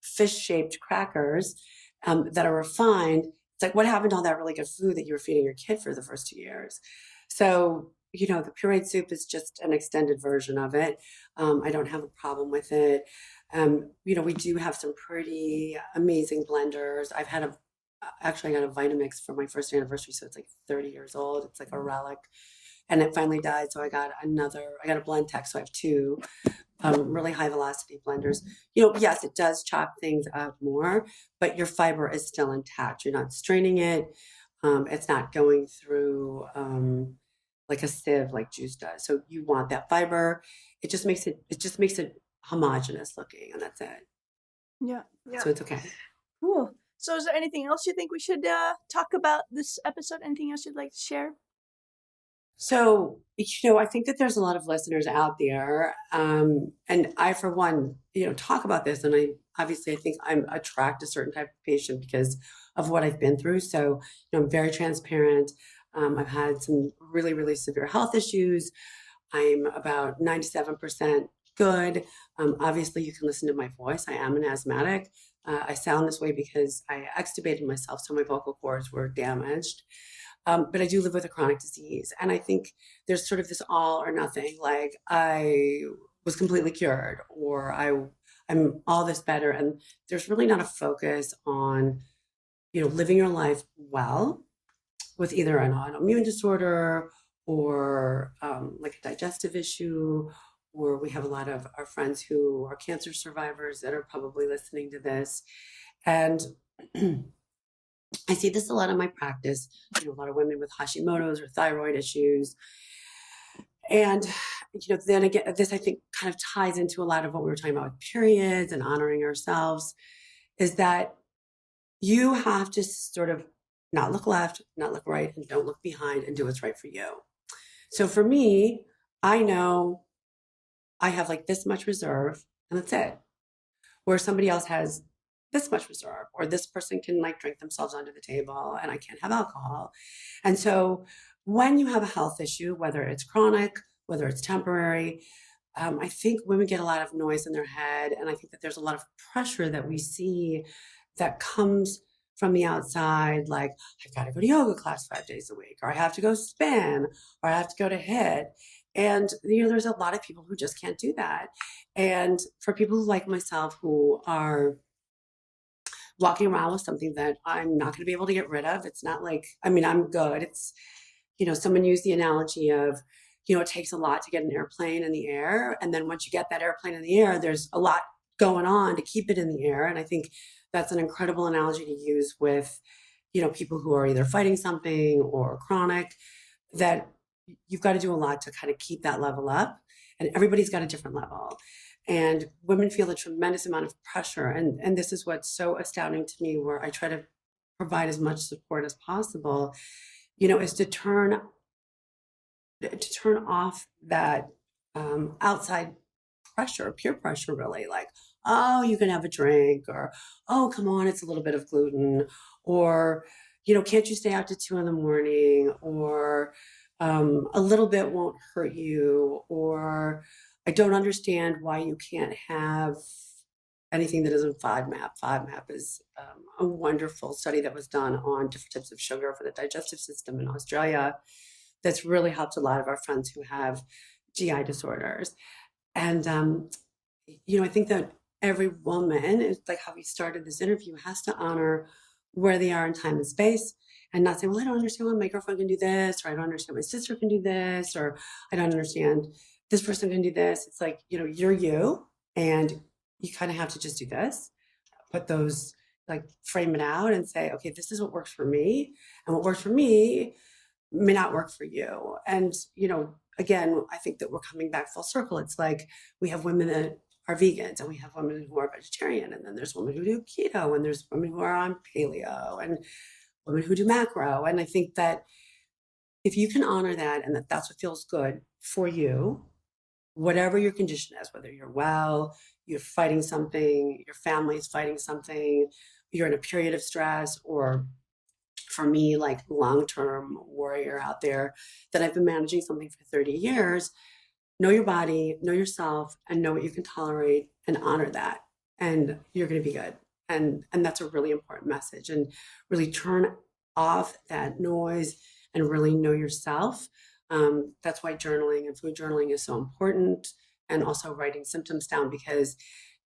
fish-shaped crackers that are refined. It's like, what happened to all that really good food that you were feeding your kid for the first 2 years? So, the pureed soup is just an extended version of it. I don't have a problem with it. We do have some pretty amazing blenders. Actually, I got a Vitamix for my first anniversary, so it's like 30 years old. It's like a relic. And it finally died, so I got a blend tech, so I have two really high velocity blenders. Yes, it does chop things up more, but your fiber is still intact. You're not straining it. It's not going through like a sieve like juice does. So you want that fiber. It just makes it homogeneous looking, and that's it. yeah. So it's okay. Cool. So, is there anything else you think we should talk about this episode? Anything else you'd like to share? So, I think that there's a lot of listeners out there. And I, for one, talk about this. And I think I'm attract a certain type of patient because of what I've been through. So, I'm very transparent. I've had some really, really severe health issues. I'm about 97% good. Obviously, you can listen to my voice. I am an asthmatic. I sound this way because I extubated myself, so my vocal cords were damaged. But I do live with a chronic disease. And I think there's sort of this all or nothing, like I was completely cured, or I'm all this better. And there's really not a focus on, living your life well with either an autoimmune disorder or like a digestive issue. Or we have a lot of our friends who are cancer survivors that are probably listening to this. And I see this a lot in my practice, a lot of women with Hashimoto's or thyroid issues. And, then again, this I think kind of ties into a lot of what we were talking about with periods and honoring ourselves, is that you have to sort of not look left, not look right, and don't look behind, and do what's right for you. So for me, I know I have like this much reserve, and that's it. Where somebody else has this much reserve, or this person can like drink themselves under the table, and I can't have alcohol. And so when you have a health issue, whether it's chronic, whether it's temporary, I think women get a lot of noise in their head. And I think that there's a lot of pressure that we see that comes from the outside, like, I've got to go to yoga class 5 days a week, or I have to go spin, or I have to go to HIIT. And, there's a lot of people who just can't do that. And for people like myself who are walking around with something that I'm not going to be able to get rid of, it's not like, I mean, I'm good. It's, someone used the analogy of, it takes a lot to get an airplane in the air. And then once you get that airplane in the air, there's a lot going on to keep it in the air. And I think that's an incredible analogy to use with, people who are either fighting something or chronic, that you've got to do a lot to kind of keep that level up. And everybody's got a different level. And women feel a tremendous amount of pressure. And this is what's so astounding to me, where I try to provide as much support as possible, is to turn to turn off that outside pressure, peer pressure, really, like, oh, you can have a drink, or, oh, come on, it's a little bit of gluten, or, can't you stay out to 2 in the morning, or a little bit won't hurt you, or I don't understand why you can't have anything that isn't FODMAP. FODMAP is a wonderful study that was done on different types of sugar for the digestive system in Australia that's really helped a lot of our friends who have GI disorders. And, I think that every woman, it's like how we started this interview, has to honor where they are in time and space, and not say, well, I don't understand why my girlfriend can do this, or I don't understand my sister can do this, or I don't understand this person can do this. It's like, you're you, and you kind of have to just do this, put those, like, frame it out and say, okay, this is what works for me, and what works for me may not work for you. And, again, I think that we're coming back full circle. It's like we have women that are vegans, and we have women who are vegetarian, and then there's women who do keto, and there's women who are on paleo, and women who do macro. And I think that if you can honor that, and that's what feels good for you, whatever your condition is, whether you're well, you're fighting something, your family's fighting something, you're in a period of stress, or for me, like long-term warrior out there, that I've been managing something for 30 years, know your body, know yourself, and know what you can tolerate, and honor that. And you're going to be good. And that's a really important message, and really turn off that noise and really know yourself. That's why journaling and food journaling is so important, and also writing symptoms down, because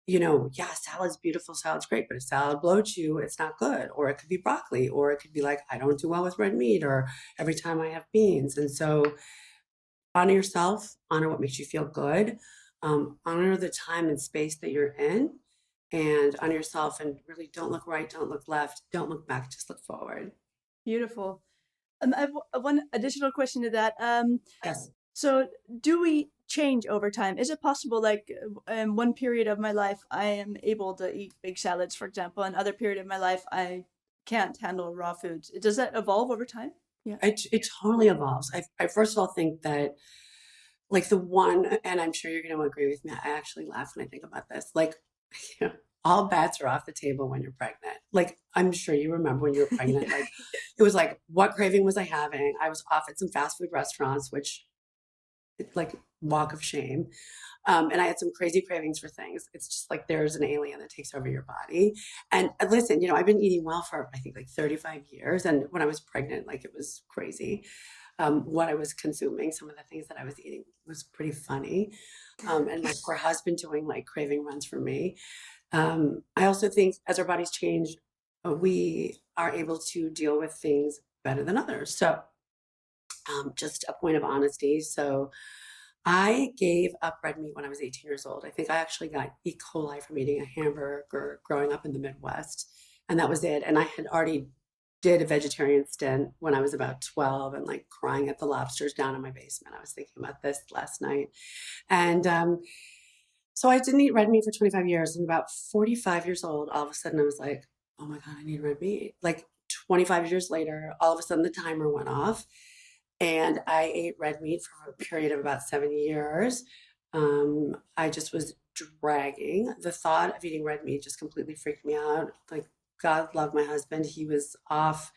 salad's beautiful, salad's great, but if salad bloats you, it's not good. Or it could be broccoli, or it could be like, I don't do well with red meat, or every time I have beans. And so honor yourself, honor what makes you feel good, honor the time and space that you're in, and honor yourself, and really don't look right, don't look left, don't look back, just look forward. Beautiful. I have one additional question to that. Yes. So do we change over time? Is it possible, like, in one period of my life, I am able to eat big salads, for example, and other period of my life, I can't handle raw foods? Does that evolve over time? Yeah. It totally evolves. I first of all think that, like, the one, and I'm sure you're going to agree with me, I actually laugh when I think about this, like, all bets are off the table when you're pregnant. Like, I'm sure you remember when you were pregnant, like, it was like, what craving was I having? I was off at some fast food restaurants, which, like, walk of shame. And I had some crazy cravings for things. It's just like there's an alien that takes over your body. And listen, I've been eating well for, I think, like 35 years. And when I was pregnant, like, it was crazy. What I was consuming, some of the things that I was eating was pretty funny. And my poor husband doing, like, craving runs for me. I also think as our bodies change, we are able to deal with things better than others. So just a point of honesty. So I gave up red meat when I was 18 years old. I think I actually got E. coli from eating a hamburger growing up in the Midwest. And that was it. And I had already did a vegetarian stint when I was about 12, and, like, crying at the lobsters down in my basement. I was thinking about this last night. And so I didn't eat red meat for 25 years. And about 45 years old, all of a sudden I was like, oh my God, I need red meat. Like, 25 years later, all of a sudden the timer went off. And I ate red meat for a period of about 7 years. I just was dragging. The thought of eating red meat just completely freaked me out. Like, God love my husband. He was off,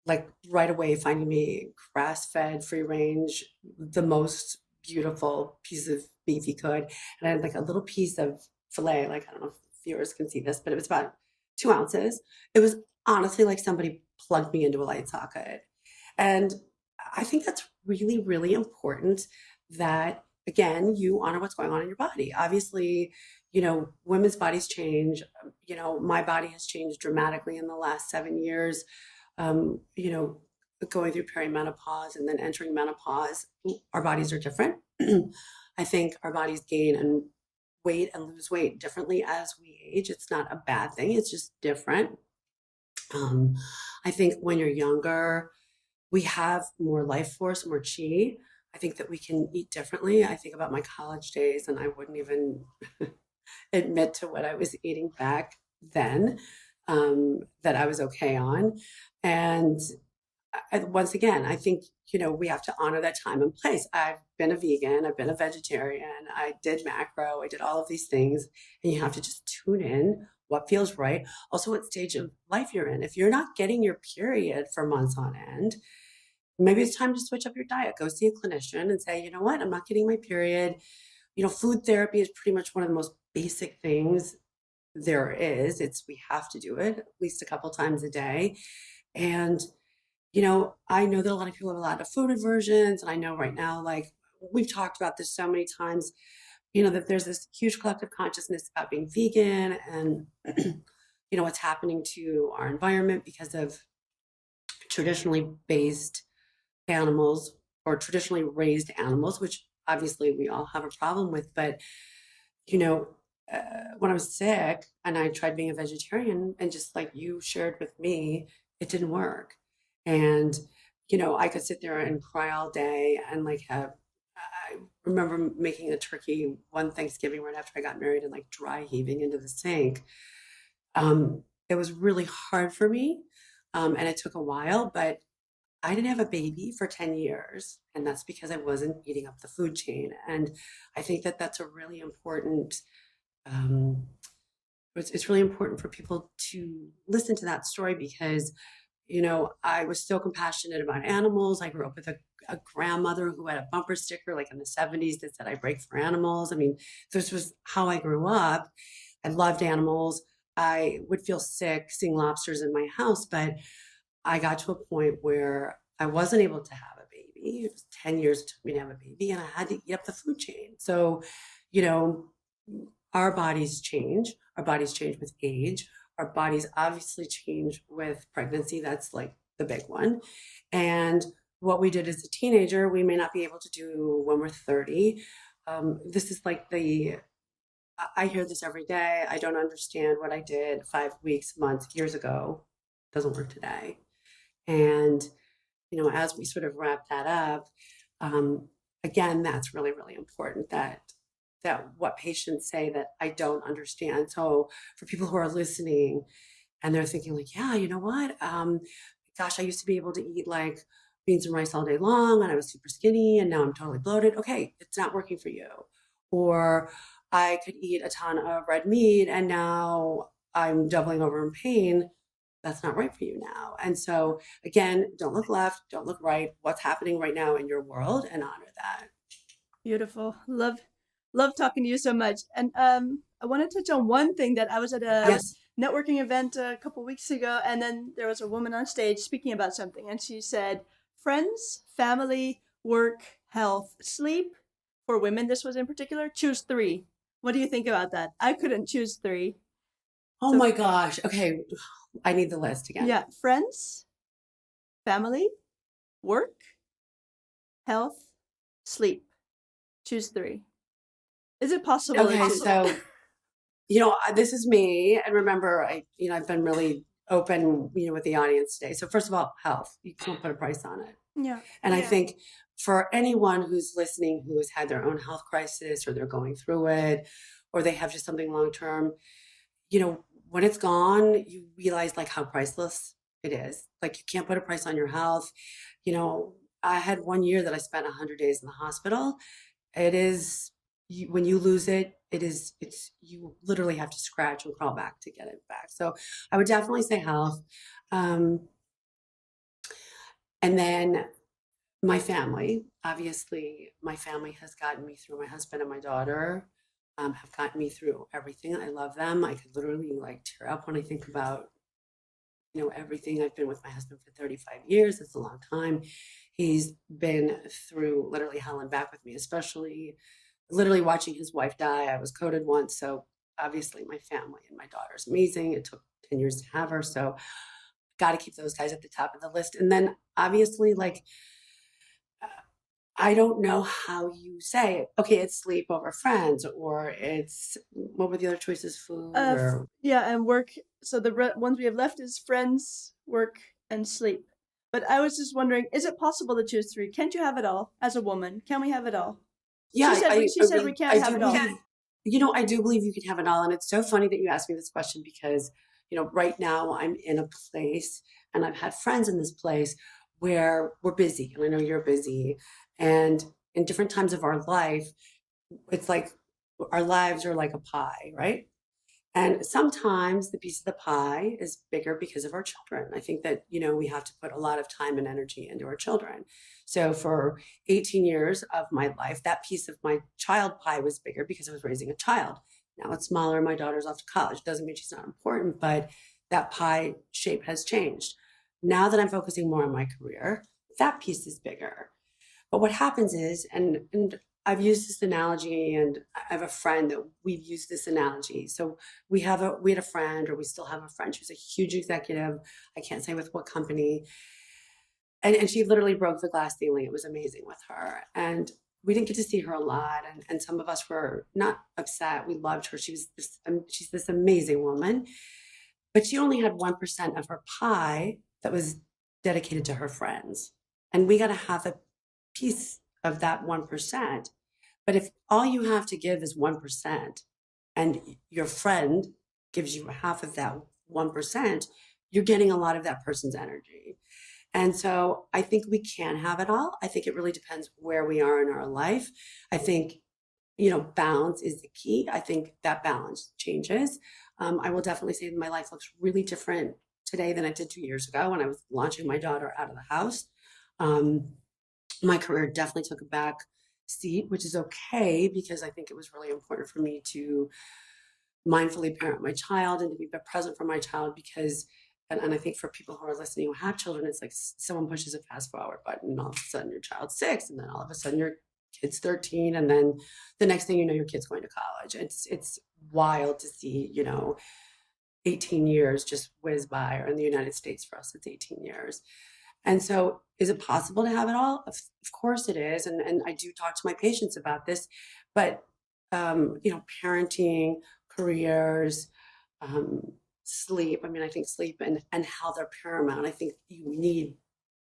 like, right away, finding me grass-fed, free-range, the most beautiful piece of beef he could. And I had, like, a little piece of filet. Like, I don't know if viewers can see this, but it was about 2 ounces. It was honestly like somebody plugged me into a light socket. And I think that's really, really important, that, again, you honor what's going on in your body. Obviously, women's bodies change. My body has changed dramatically in the last 7 years. Going through perimenopause and then entering menopause, our bodies are different. I think our bodies gain and weight and lose weight differently as we age. It's not a bad thing. It's just different. I think when you're younger, we have more life force, more chi. I think that we can eat differently. I think about my college days, and I wouldn't even admit to what I was eating back then, that I was okay on. And once again, I think, we have to honor that time and place. I've been a vegan, I've been a vegetarian, I did macro, I did all of these things, and you have to just tune in what feels right. Also, what stage of life you're in. If you're not getting your period for months on end, maybe it's time to switch up your diet. Go see a clinician and say, you know what, I'm not getting my period. Food therapy is pretty much one of the most basic things there is. We have to do it at least a couple times a day. And I know that a lot of people have a lot of food aversions. And I know right now, like we've talked about this so many times, that there's this huge collective consciousness about being vegan and, what's happening to our environment because of traditionally based animals or traditionally raised animals, which obviously we all have a problem with. But, when I was sick and I tried being a vegetarian, and just like you shared with me, it didn't work. And, I could sit there and cry all day and I remember making a turkey one Thanksgiving right after I got married and like dry heaving into the sink. It was really hard for me. And it took a while, but I didn't have a baby for 10 years. And that's because I wasn't eating up the food chain. And I think that that's a really important, it's really important for people to listen to that story because I was so compassionate about animals. I grew up with a grandmother who had a bumper sticker like in the 70s that said, I break for animals. I mean, this was how I grew up. I loved animals. I would feel sick seeing lobsters in my house, but I got to a point where I wasn't able to have a baby. It was 10 years it took me to have a baby, and I had to eat up the food chain. So, our bodies change. Our bodies change with age. Our bodies obviously change with pregnancy. That's like the big one. And what we did as a teenager, we may not be able to do when we're 30. This is like I hear this every day. I don't understand what I did 5 weeks, months, years ago. Doesn't work today. And, as we sort of wrap that up, again, that's really, really important that what patients say that I don't understand. So for people who are listening and they're thinking like, yeah, you know what? Gosh, I used to be able to eat like beans and rice all day long and I was super skinny and now I'm totally bloated. Okay, it's not working for you. Or I could eat a ton of red meat and now I'm doubling over in pain. That's not right for you now. And so again, don't look left, don't look right. What's happening right now in your world, and honor that. Beautiful. Love talking to you so much. And I want to touch on one thing that I was at a networking event a couple weeks ago, and then there was a woman on stage speaking about something, and she said, friends, family, work, health, sleep. For women, this was in particular, choose 3. What do you think about that? I couldn't choose 3. Oh my gosh. Okay. I need the list again. Yeah. Friends, family, work, health, sleep. Choose 3. Is it possible? Okay, so this is me, and remember, I've been really open, with the audience today. So first of all, health. You can't put a price on it. Yeah. And I think for anyone who's listening who has had their own health crisis, or they're going through it, or they have just something long term, when it's gone, you realize like how priceless it is. Like you can't put a price on your health. I had 1 year that I spent 100 days in the hospital. It is, when you lose it, you literally have to scratch and crawl back to get it back. So I would definitely say health. And then my family, obviously my family has gotten me through. My husband and my daughter have gotten me through everything. I love them. I could literally like tear up when I think about, everything. I've been with my husband for 35 years. It's a long time. He's been through literally hell and back with me, especially literally watching his wife die. I was coded once. So obviously my family and my daughter's amazing. It took 10 years to have her. So got to keep those guys at the top of the list. And then obviously I don't know how you say it. Okay, it's sleep over friends, or it's, what were the other choices? Food? And work. So the ones we have left is friends, work, and sleep. But I was just wondering, is it possible to choose 3? Can't you have it all as a woman? Can we have it all? Yeah, she said we can't have it all. I do believe you can have it all. And it's so funny that you asked me this question because, right now I'm in a place, and I've had friends in this place where we're busy, and I know you're busy, and in different times of our life, it's like our lives are like a pie, right? And sometimes the piece of the pie is bigger because of our children. I think that, we have to put a lot of time and energy into our children. So for 18 years of my life, that piece of my child pie was bigger because I was raising a child. Now it's smaller. My daughter's off to college. Doesn't mean she's not important, but that pie shape has changed. Now that I'm focusing more on my career, that piece is bigger. But what happens is, and I've used this analogy, and I have a friend that we've used this analogy. So we had a friend, or we still have a friend. She's a huge executive. I can't say with what company. And she literally broke the glass ceiling. It was amazing with her. And we didn't get to see her a lot. And some of us were not upset. We loved her. She's this amazing woman. But she only had 1% of her pie that was dedicated to her friends. And we got to have a piece of that 1%. But if all you have to give is 1% and your friend gives you half of that 1%, you're getting a lot of that person's energy. And so I think we can have it all. I think it really depends where we are in our life. I think, balance is the key. I think that balance changes. I will definitely say that my life looks really different today than it did 2 years ago when I was launching my daughter out of the house. My career definitely took a back seat, which is okay, because I think it was really important for me to mindfully parent my child and to be present for my child, because, and I think for people who are listening who have children, it's like someone pushes a fast forward button and all of a sudden your child's 6, and then all of a sudden your kid's 13, and then the next thing you know, your kid's going to college. It's wild to see, 18 years just whiz by, or in the United States for us, it's 18 years. And so is it possible to have it all? Of course it is. And I do talk to my patients about this, but, parenting, careers, sleep. I mean, I think sleep and health are paramount. I think you need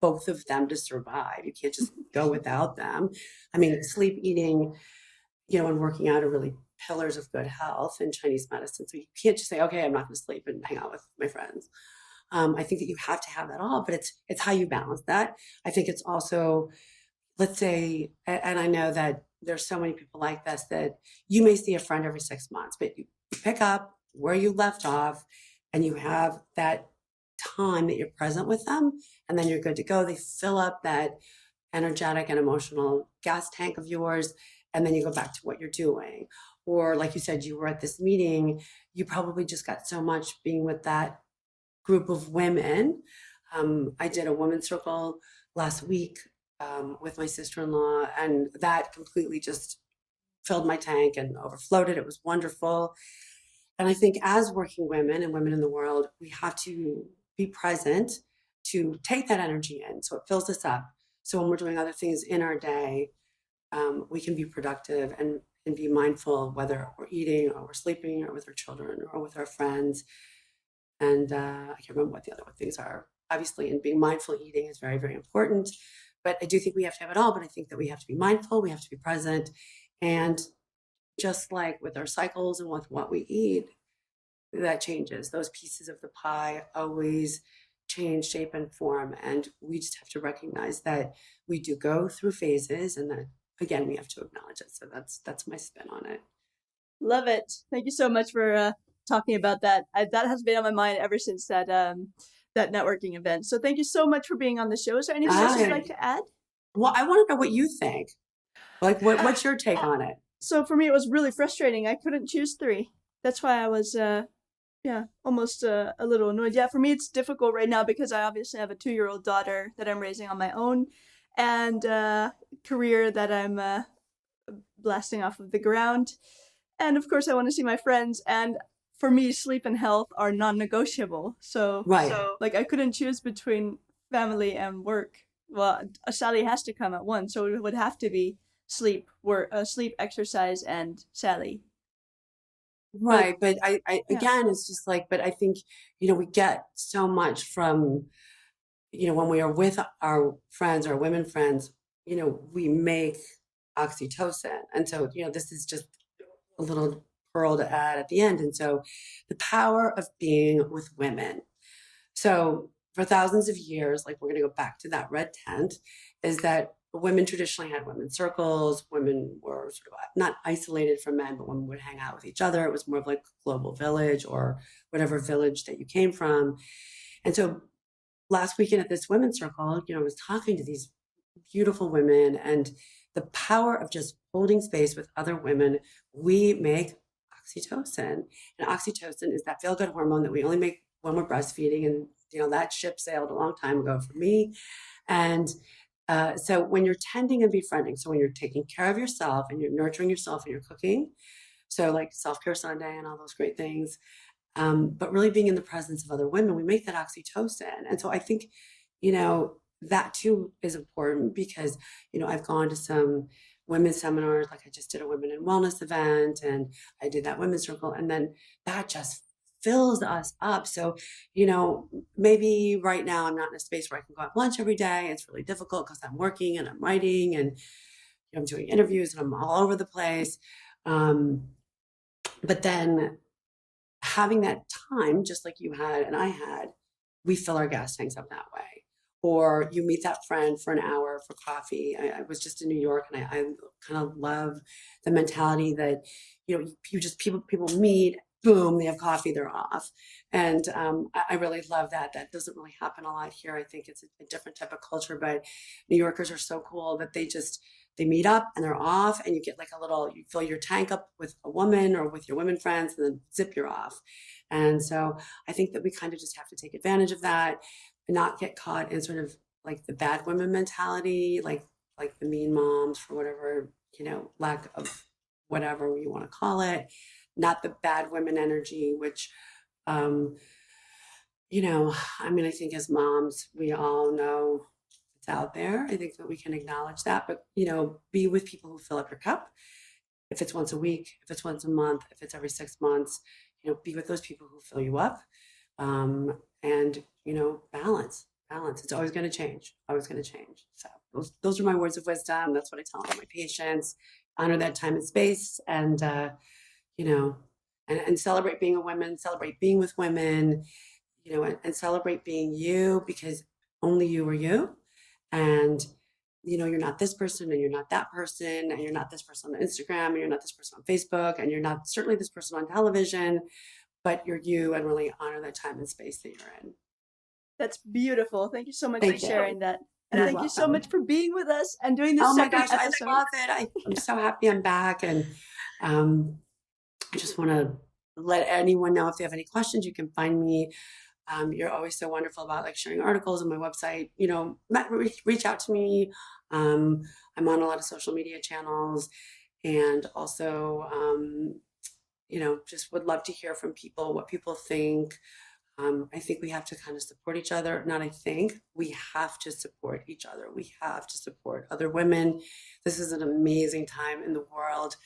both of them to survive. You can't just go without them. I mean, sleep, eating, and working out are really pillars of good health in Chinese medicine. So you can't just say, okay, I'm not going to sleep and hang out with my friends. I think that you have to have that all, but it's how you balance that. I think it's also, let's say, and I know that there's so many people like this, that you may see a friend every 6 months, but you pick up where you left off and you have that time that you're present with them, and then you're good to go. They fill up that energetic and emotional gas tank of yours, and then you go back to what you're doing. Or like you said, you were at this meeting, you probably just got so much being with that group of women. I did a women's circle last week with my sister-in-law, and that completely just filled my tank and overflowed it. It was wonderful. And I think as working women and women in the world, we have to be present to take that energy in, so it fills us up. So when we're doing other things in our day, we can be productive and be mindful, whether we're eating or we're sleeping or with our children or with our friends. And I can't remember what the other things are, obviously, and being mindful eating is very, very important. But I do think we have to have it all, but I think that we have to be mindful, we have to be present. And just like with our cycles and with what we eat, that changes. Those pieces of the pie always change shape and form. And we just have to recognize that we do go through phases, and that, again, we have to acknowledge it. So that's my spin on it. Love it. Thank you so much for talking about that. That has been on my mind ever since that networking event. So thank you so much for being on the show. Is there anything else you'd like to add? Well, I want to know what you think. Like, what's your take on it? So for me, it was really frustrating. I couldn't choose 3. That's why I was, almost a little annoyed. Yeah, for me, it's difficult right now because I obviously have a 2-year-old daughter that I'm raising on my own, and career that I'm blasting off of the ground. And of course, I want to see my friends. And for me, sleep and health are non-negotiable. So, right. Like, I couldn't choose between family and work. Well, Sally has to come at once, so it would have to be sleep, exercise, and Sally. Right. But I again, it's just like, but I think, we get so much from, when we are with our friends, our women friends, we make oxytocin. And so, this is just a little pearl to add at the end. And so the power of being with women. So for thousands of years, like we're going to go back to that red tent, is that women traditionally had women's circles. Women were sort of not isolated from men, but women would hang out with each other. It was more of like a global village or whatever village that you came from. And so last weekend at this women's circle, I was talking to these beautiful women, and the power of just holding space with other women, we make oxytocin. And oxytocin is that feel-good hormone that we only make when we're breastfeeding. And, that ship sailed a long time ago for me. And so when you're tending and befriending, so when you're taking care of yourself and you're nurturing yourself and you're cooking, so like Self-Care Sunday and all those great things, but really being in the presence of other women, we make that oxytocin. And so I think, that too is important because, I've gone to some women's seminars, like I just did a women in wellness event and I did that women's circle, and then that just fills us up. So, maybe right now I'm not in a space where I can go have lunch every day. It's really difficult because I'm working and I'm writing and I'm doing interviews and I'm all over the place. But then having that time, just like you had and I had, we fill our gas tanks up that way. Or you meet that friend for an hour for coffee. I was just in New York, and I kind of love the mentality that, you just people meet, boom, they have coffee, they're off. And I really love that. That doesn't really happen a lot here. I think it's a different type of culture, but New Yorkers are so cool that they meet up and they're off, and you get like you fill your tank up with a woman or with your women friends, and then zip, you're off. And so I think that we kind of just have to take advantage of that, not get caught in sort of like the bad women mentality, like the mean moms for whatever, lack of whatever you want to call it, not the bad women energy, which, I think as moms, we all know it's out there. I think that we can acknowledge that, but, be with people who fill up your cup. If it's once a week, if it's once a month, if it's every 6 months, be with those people who fill you up. And, balance. It's always going to change, So those are my words of wisdom. That's what I tell all my patients. Honor that time and space, and, and celebrate being a woman, celebrate being with women, and celebrate being you, because only you are you. And, you're not this person and you're not that person, and you're not this person on Instagram, and you're not this person on Facebook, and you're not certainly this person on television, but you're you, and really honor that time and space that you're in. That's beautiful. Thank you so much for sharing that. And thank you so welcome. much for being with us and doing this. Oh my second gosh, episode. I love it. I'm so happy I'm back. And I just want to let anyone know if they have any questions, you can find me. You're always so wonderful about like sharing articles on my website. Reach out to me. I'm on a lot of social media channels, and also, just would love to hear from people, what people think. I think we have to kind of support each other. We have to support each other. We have to support other women. This is an amazing time in the world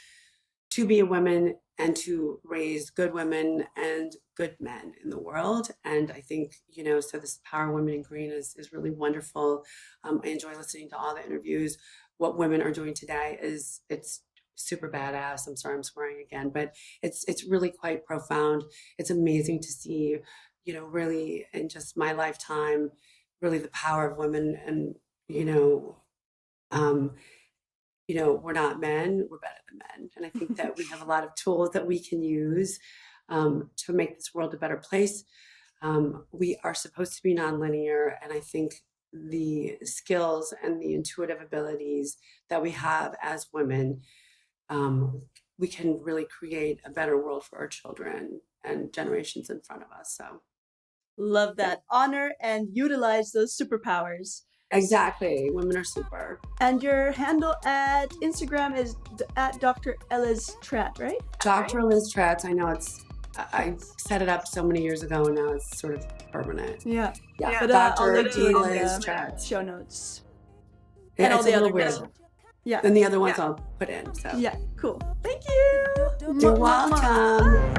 to be a woman and to raise good women and good men in the world. And I think, so this Power Women in Green is really wonderful. I enjoy listening to all the interviews. What women are doing today it's super badass. I'm sorry, I'm swearing again, but it's really quite profound. It's amazing to see, really in just my lifetime, really the power of women. And, we're not men, we're better than men. And I think that we have a lot of tools that we can use to make this world a better place. We are supposed to be nonlinear. And I think the skills and the intuitive abilities that we have as women, we can really create a better world for our children and generations in front of us. So love that. Honor and utilize those superpowers. Exactly. Women are super. And your handle at Instagram is at Dr. Liz Tratt, right? Dr. Liz Tratt. I know I set it up so many years ago, and now it's sort of permanent. Yeah. But Dr. Liz Tratt. Show notes. Yeah, and all the other weird. Yeah. And the other ones I'll put in. So yeah, cool. Thank you. You're welcome.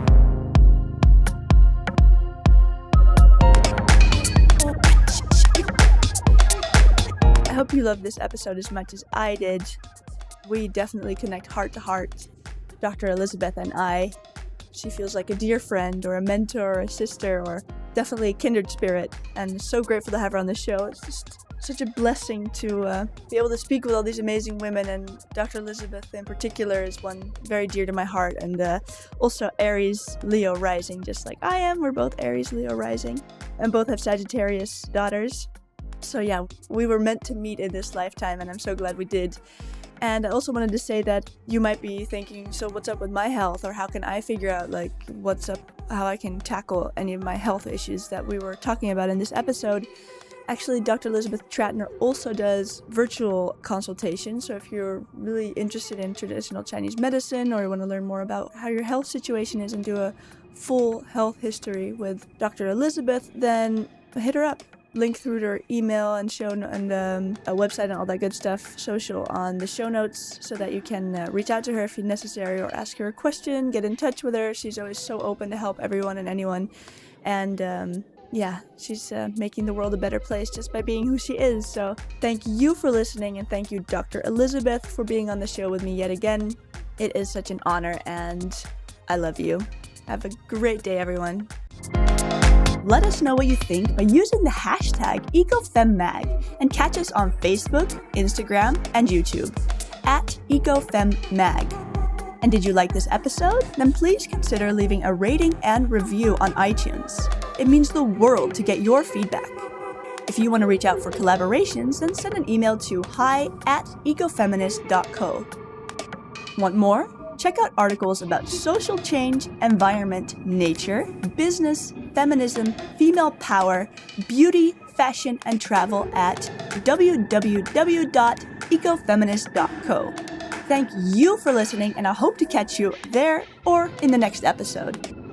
I hope you loved this episode as much as I did. We definitely connect heart to heart, Dr. Elizabeth and I. She feels like a dear friend or a mentor or a sister or definitely a kindred spirit, and so grateful to have her on the show. It's just such a blessing to be able to speak with all these amazing women, and Dr. Elizabeth in particular is one very dear to my heart, and also Aries Leo rising, just like I am. We're both Aries Leo rising, and both have Sagittarius daughters. So yeah, we were meant to meet in this lifetime, and I'm so glad we did. And I also wanted to say that you might be thinking, so what's up with my health, or how can I figure out like what's up, how I can tackle any of my health issues that we were talking about in this episode. Actually, Dr. Elizabeth Trattner also does virtual consultations, so if you're really interested in traditional Chinese medicine, or you want to learn more about how your health situation is and do a full health history with Dr. Elizabeth, then hit her up. Link through to her email and show and a website and all that good stuff, social, on the show notes, so that you can reach out to her if necessary, or ask her a question, get in touch with her. She's always so open to help everyone and anyone, and yeah, she's making the world a better place just by being who she is. So thank you for listening, and thank you, Dr. Elizabeth, for being on the show with me yet again. It is such an honor, and I love you. Have a great day, everyone. Let us know what you think by using the hashtag EcoFemMag, and catch us on Facebook, Instagram, and YouTube at EcoFemMag. And did you like this episode? Then please consider leaving a rating and review on iTunes. It means the world to get your feedback. If you want to reach out for collaborations, then send an email to hi@ecofeminist.co. Want more? Check out articles about social change, environment, nature, business, feminism, female power, beauty, fashion, and travel at www.ecofeminist.co. Thank you for listening, and I hope to catch you there or in the next episode.